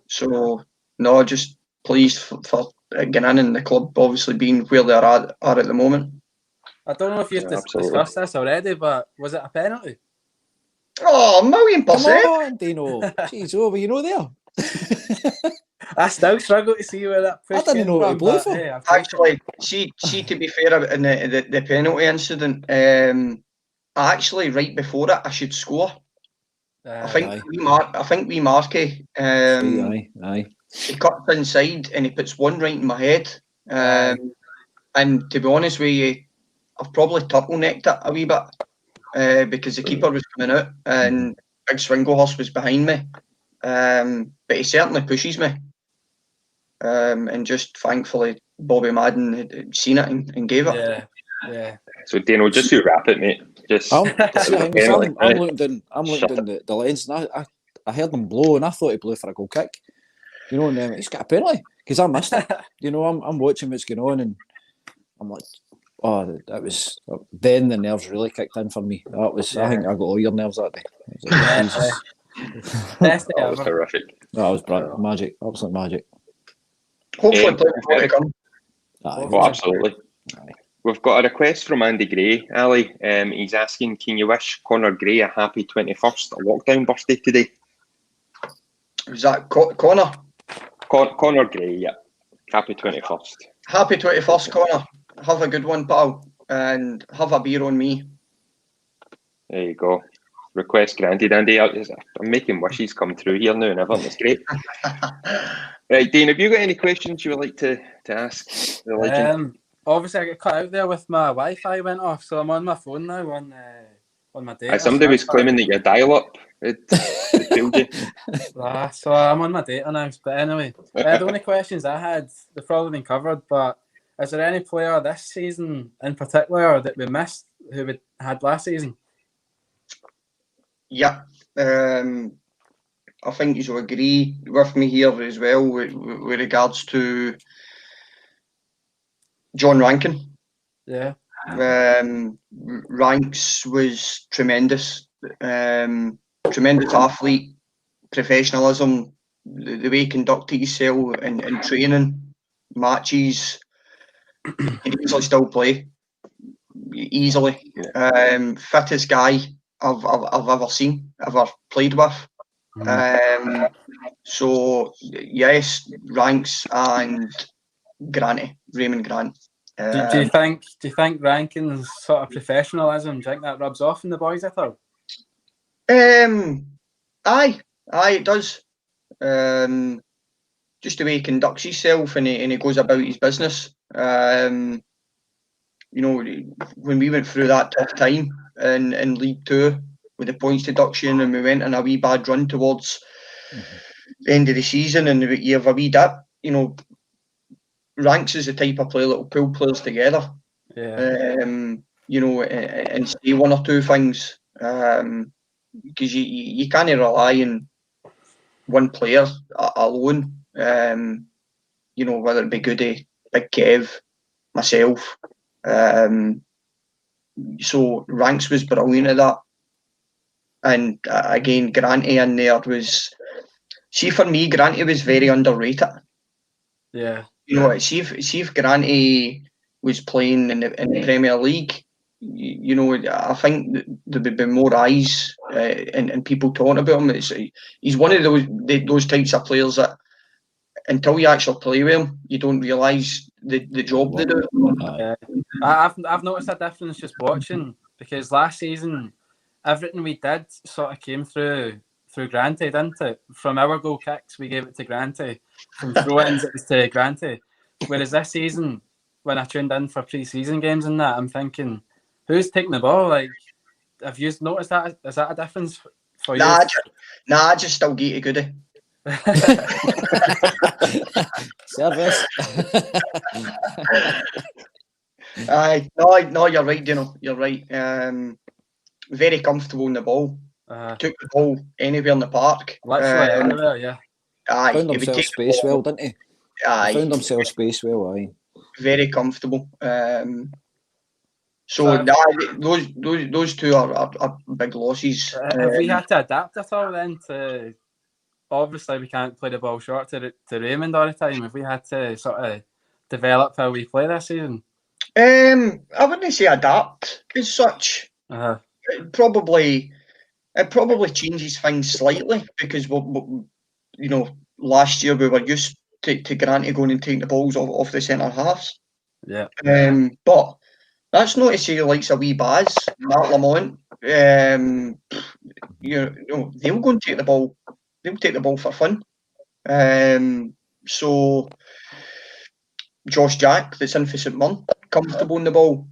So no, just pleased for getting in and the club obviously being where they are at the moment. I don't know if you've discussed this already, but was it a penalty? Oh, 1,000,000%. Come on, Dino. Jeez, were you there? I still struggle to see where that push I didn't know what to blow for. Hey, actually, see, to be fair, in the penalty incident, I actually, right before it, I should score. I think we Marky. Aye. He cuts inside and he puts one right in my head. And to be honest with you, I've probably turtlenecked it a wee bit because the keeper was coming out and Big Swinglehurst was behind me. But he certainly pushes me. And just thankfully, Bobby Madden had seen it and gave it. Yeah. So Dino, just to wrap it, mate. I'm looking down the lens, and I heard him blow, and I thought he blew for a goal kick. You know, and he's got a penalty because I missed it. You know, I'm watching what's going on, and I'm like, oh, that was then the nerves really kicked in for me. That was, I think I got all your nerves that day. That was terrific. That was brilliant. Magic, absolute magic. Hopefully, play to come. Oh, absolutely. Aye. We've got a request from Andy Gray, Ali. He's asking, can you wish Conor Gray a happy 21st lockdown birthday today? Is that Conor? Conor Gray, yeah. Happy 21st. Happy 21st, Conor. Have a good one, pal. And have a beer on me. There you go. Request granted, Andy. I'm making wishes come true here now and everything. It's great. Right, Dean, have you got any questions you would like to ask the legend? Obviously, I got cut out there with my Wi-Fi went off, so I'm on my phone now on my data. Somebody was claiming that your dial-up it failed you. So I'm on my data now. But anyway, the only questions I had, they've probably been covered, but is there any player this season in particular that we missed who we had last season? Yeah. I think you'll agree with me here as well with regards to John Rankin. Yeah. Ranks was tremendous. Tremendous athlete, professionalism, the way he conducted himself in training, matches. He can easily still play. Easily. Fittest guy I've ever seen, ever played with. So yes, Ranks and Raymond Grant. Do you think Rankin's sort of professionalism, do you think that rubs off in the boys at all? Aye, it does. Just the way he conducts himself and he goes about his business. You know, when we went through that tough time in League Two with the points deduction, and we went on a wee bad run towards the end of the season, and you have a wee dip, you know, Ranks is the type of player that will pull players together. Yeah. You know, and say one or two things. Because you can't rely on one player alone. You know, whether it be Goody, Big Kev, myself. So Ranks was brilliant at that. And again, Granty in there was... See, for me, Granty was very underrated. Yeah. You know, see if Granty was playing in the Premier League, you know, I think there would be more eyes and people talking about him. He's one of those types of players that until you actually play with him, you don't realise the job they do. I've noticed a difference just watching, because last season everything we did sort of came through Granty, didn't it? From our goal kicks, we gave it to Granty. From throw-ins, it was to Granty. Whereas this season, when I tuned in for pre-season games and that, I'm thinking, who's taking the ball? Like, have you noticed that? Is that a difference for you? I just still get it Goody. Service. No, you're right, Dino. You're right. Very comfortable in the ball. Took the ball anywhere in the park. Literally everywhere, yeah. Found himself space well, didn't he? Aye. Found himself space well, aye. Very comfortable. So those two are big losses. Have we had to adapt at all then to? Obviously, we can't play the ball short to Raymond all the time. Have we had to sort of develop how we play this season? I wouldn't say adapt as such. Uh-huh. It probably changes things slightly because last year we were used to Granty going and taking the balls off the centre halves. Yeah. But that's not to say the likes of wee Baz, Matt Lamont. They'll go and take the ball. They'll take the ball for fun. So Josh Jack, that's in for St Mirren, comfortable in the ball.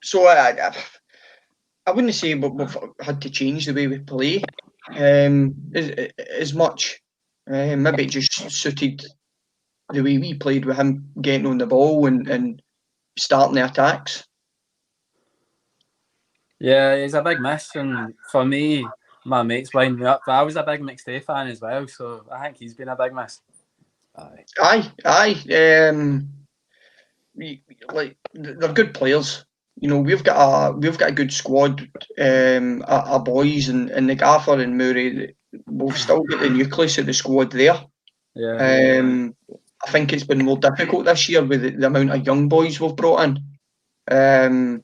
So I wouldn't say we've had to change the way we play as much. Maybe it just suited the way we played with him getting on the ball and starting the attacks. Yeah, he's a big miss, and for me, my mates wind me up. But I was a big McStay fan as well, so I think he's been a big miss. Aye. They're good players. We've got a good squad. Our boys and the Gaffer and Murray. We've still got the nucleus of the squad there. Yeah. I think it's been more difficult this year with the amount of young boys we've brought in. And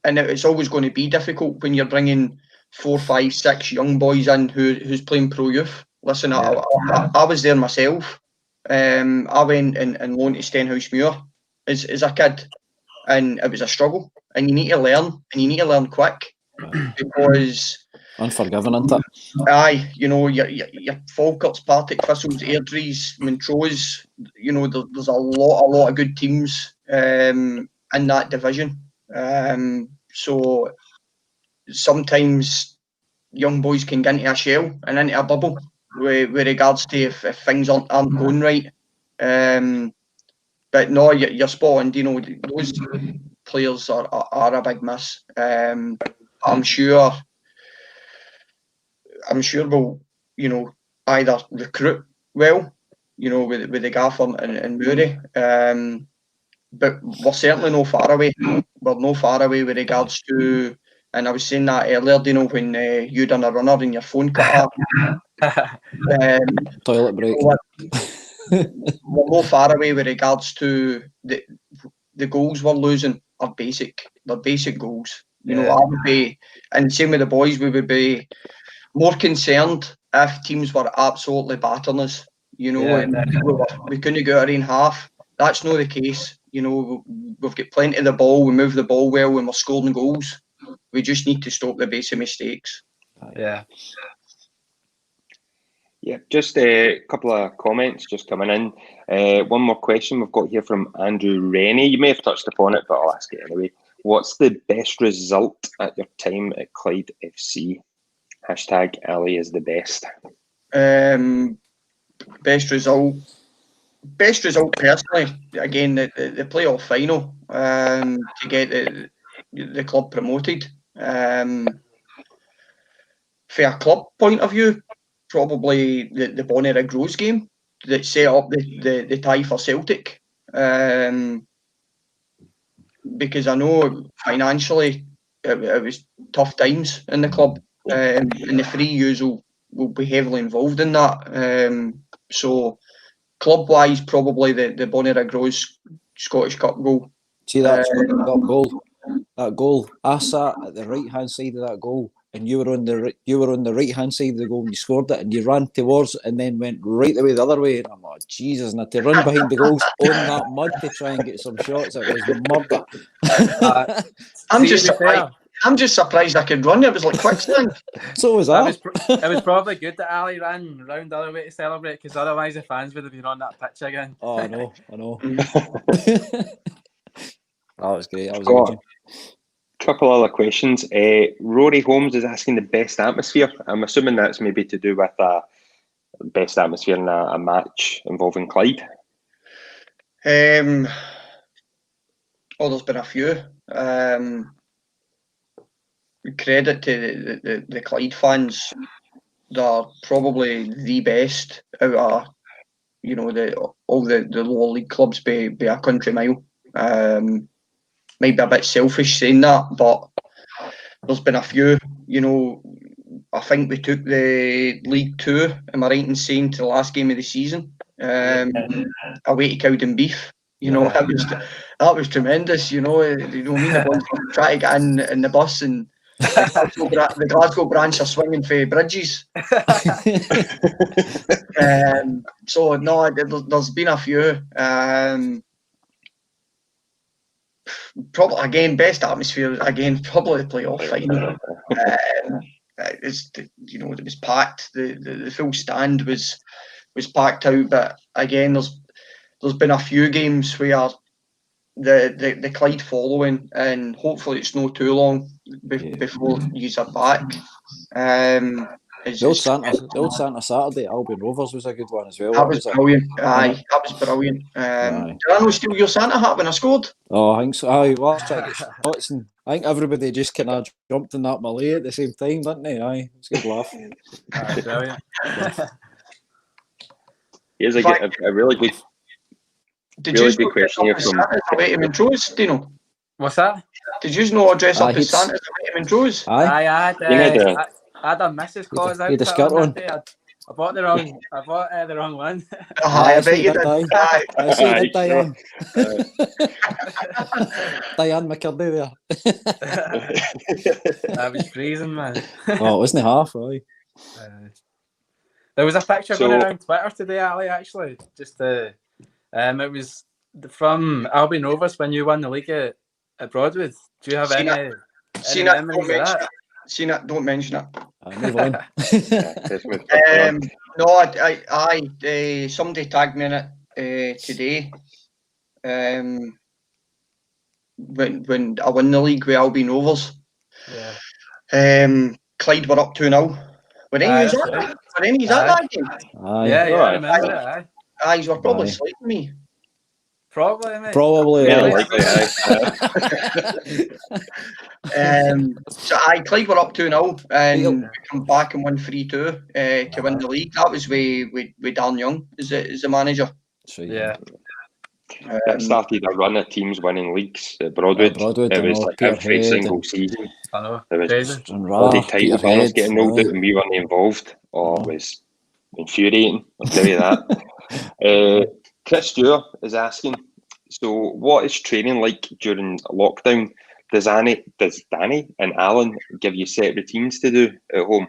it's always going to be difficult when you're bringing 4, 5, 6 young boys in who's playing pro youth. Listen, I was there myself. I went and loaned to Stenhousemuir as a kid, and it was a struggle. And you need to learn, and you need to learn quick because unforgiving, isn't it? Aye, your Falkirks, Partick Thistles, Airdries, Montrose. There's a lot of good teams in that division. So sometimes young boys can get into a shell and into a bubble with regards to if things aren't going right. But no, you're spot on. Those players are a big miss. I'm sure we'll, either recruit well, with the Gaffer and Murray. But we're certainly no far away. We're no far away with regards to, and I was saying that earlier, when you done a runner and your phone cut off. Toilet break. We're no far away with regards to the goals we're losing are basic. They're basic goals. I would be, and same with the boys, we would be more concerned if teams were absolutely battering us. And we couldn't go out in half. That's not the case. We've got plenty of the ball. We move the ball well when we're scoring goals. We just need to stop the basic mistakes. Yeah. Yeah, just a couple of comments just coming in. One more question we've got here from Andrew Rennie. You may have touched upon it, but I'll ask it anyway. What's the best result at your time at Clyde FC? # Ali is the best. Best result personally, again, the playoff final to get the club promoted. For a club point of view, probably the Bonera Groves game that set up the tie for Celtic. Because I know financially it was tough times in the club, and the 3 years will be heavily involved in that. So club-wise, probably the Bonera Groves Scottish Cup goal. See that Scottish Cup goal? That goal. I sat at the right-hand side of that goal, and you were on the right-hand side of the goal, and you scored it, and you ran towards it, and then went right the way the other way. And I'm like, Jesus! And to run behind the goals on that mud to try and get some shots, it was murder. I'm just surprised I could run. It was like quicksand. So was I. It was probably good that Ali ran round the other way to celebrate, because otherwise the fans would have been on that pitch again. Oh, I know. That was great. That was a good game. Couple other questions. Rory Holmes is asking the best atmosphere. I'm assuming that's maybe to do with best atmosphere in a match involving Clyde. There's been a few. Credit to the Clyde fans. They're probably the best out of all the lower league clubs by a country mile. Might be a bit selfish saying that, but there's been a few. I think we took the League Two, am I right in saying, to the last game of the season, away to Cowdenbeath. That was tremendous. Me and the boys try to get in the bus, and the Glasgow branch are swinging for bridges. So no, there's been a few. Probably again, best atmosphere again, probably the playoff final. It was packed. The full stand was packed out. But again, there's been a few games where the Clyde following, and hopefully it's not too long before you are back. The old Santa Saturday at Albion Rovers was a good one as well. That was brilliant. Aye, that was brilliant. Did I not steal your Santa hat when I scored? Oh, I think so. Aye, well, I was trying to get shots, and I think everybody just kind of jumped in that melee at the same time, didn't they? Aye, it was a good laugh. Aye, brilliant. Here's a really good. Did you good question here from away to Montrose, Dino? What's that? Did you not dress up as Santa away to Montrose? Aye, I had a Mrs. Claus out the skirt on. I bought the wrong one. I bet you did. I see it, Diane. Diane McCurdy there. I was freezing, man. Oh, it wasn't half, aye. There was a picture going around Twitter today, Ali, actually. It was from Albion Rovers when you won the league at Broadwood. Do you have any memories of that? Don't mention it. Move on. No, somebody tagged me in it today. When I won the league with Albion Rovers. Yeah. Clyde were up 2-0. Were any of you at that game? Yeah, I remember it. You were probably slating me. Probably, mate. Probably. So Clyde were up 2-0 and we come back and won 3-2 to win the league. That was with Dan Young as the manager. Yeah. That started a run of teams winning leagues at Broadwood. It was like every single season. I know. There was bloody title runners getting rolled out and we weren't involved. It was infuriating, I'll tell you that. Chris Stewart is asking, so what is training like during lockdown? Does Danny and Alan give you set routines to do at home?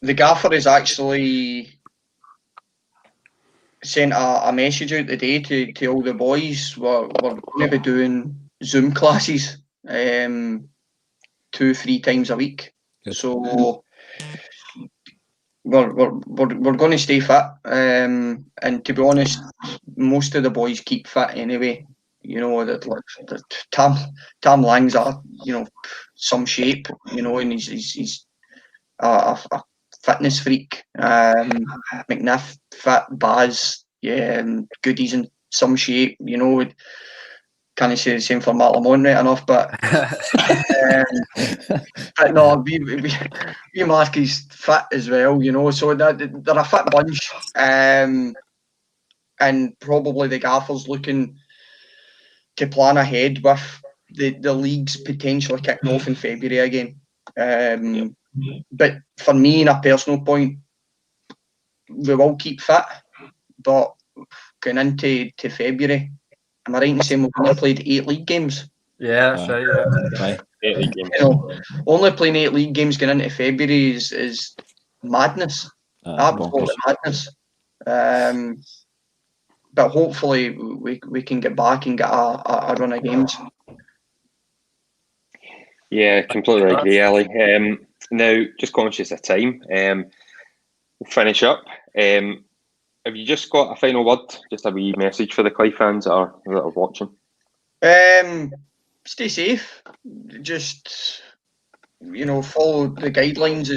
The gaffer has actually sent a message out today to all the boys. We're going to be doing Zoom classes 2-3 times a week. Good. So we're going to stay fit, and to be honest, most of the boys keep fit anyway. That Tam Lang's some shape, and he's a fitness freak. McNiff fit, Baz, Goody's in some shape. Can't say the same for Matt Lamont right enough, but no, we Mark is fit as well, so they're a fit bunch, and probably the gaffer's looking to plan ahead with the leagues potentially kicking off in February again. But for me, in a personal point, we will keep fit, but going into February, am I right in saying we've only played 8 league games? Yeah, that's right. Yeah. 8 league games. Only playing 8 league games going into February is madness. Absolute madness. But hopefully we can get back and get a run of games. Yeah, completely agree, Ali. Now, just conscious of time, we'll finish up. Have you just got a final word, just a wee message for the Clyde fans that are watching? Stay safe. Just, follow the guidelines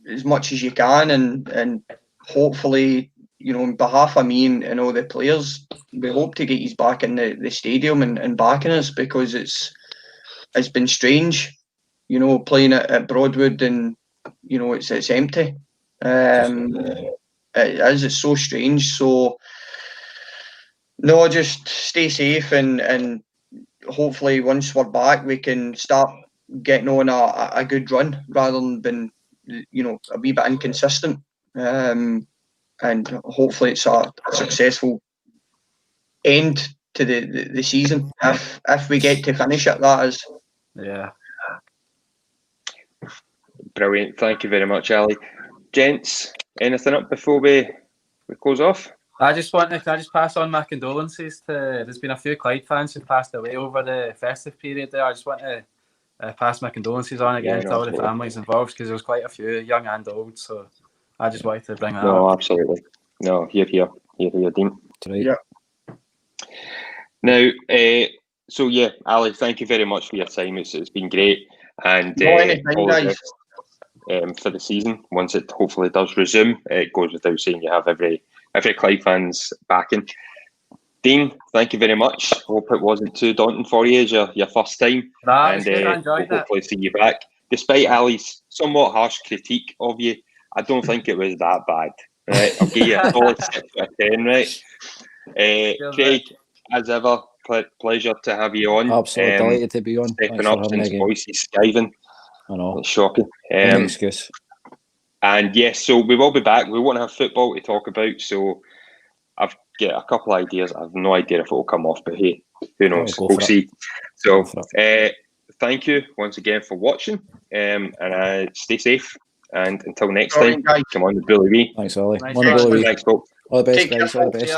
as much as you can, and hopefully, on behalf of me and all the players, we hope to get you back in the stadium and backing us, because it's been strange, playing at Broadwood and it's empty. It's so strange. So no, just stay safe and hopefully once we're back we can start getting on a good run rather than being, you know, a wee bit inconsistent. And hopefully it's a successful end to the season if we get to finish it, that is. Yeah. Brilliant. Thank you very much, Ali. Gents, anything up before we close off? Can I just pass on my condolences to, there's been a few Clyde fans who passed away over the festive period there. I just want to pass my condolences on again to all the families involved, because there was quite a few, young and old, so I just wanted to bring that up. No, absolutely. No, here, Dean. Right. Yeah. Now, so yeah, Ali, thank you very much for your time. It's been great. And anything, guys. For the season, once it hopefully does resume, it goes without saying you have every Clyde fan's backing. Dean, thank you very much. Hope it wasn't too daunting for you as your first time. Nah, and I enjoyed that. Hopefully see you back. Despite Ali's somewhat harsh critique of you, I don't think it was that bad. Right, I'll give you a solid 6 out of 10. Right, Craig, as ever, pleasure to have you on. Absolutely delighted to be on. Stepping up since voice is skiving. I know. It's shocking. No excuse. And yes, so we will be back. We won't have football to talk about, so I've got a couple of ideas. I have no idea if it will come off, but hey, who knows? We'll see. So, thank you once again for watching, and stay safe. And until next time, come on, the Bully Wee. Thanks, Ollie. Thanks, folks. All the best, guys. All the best.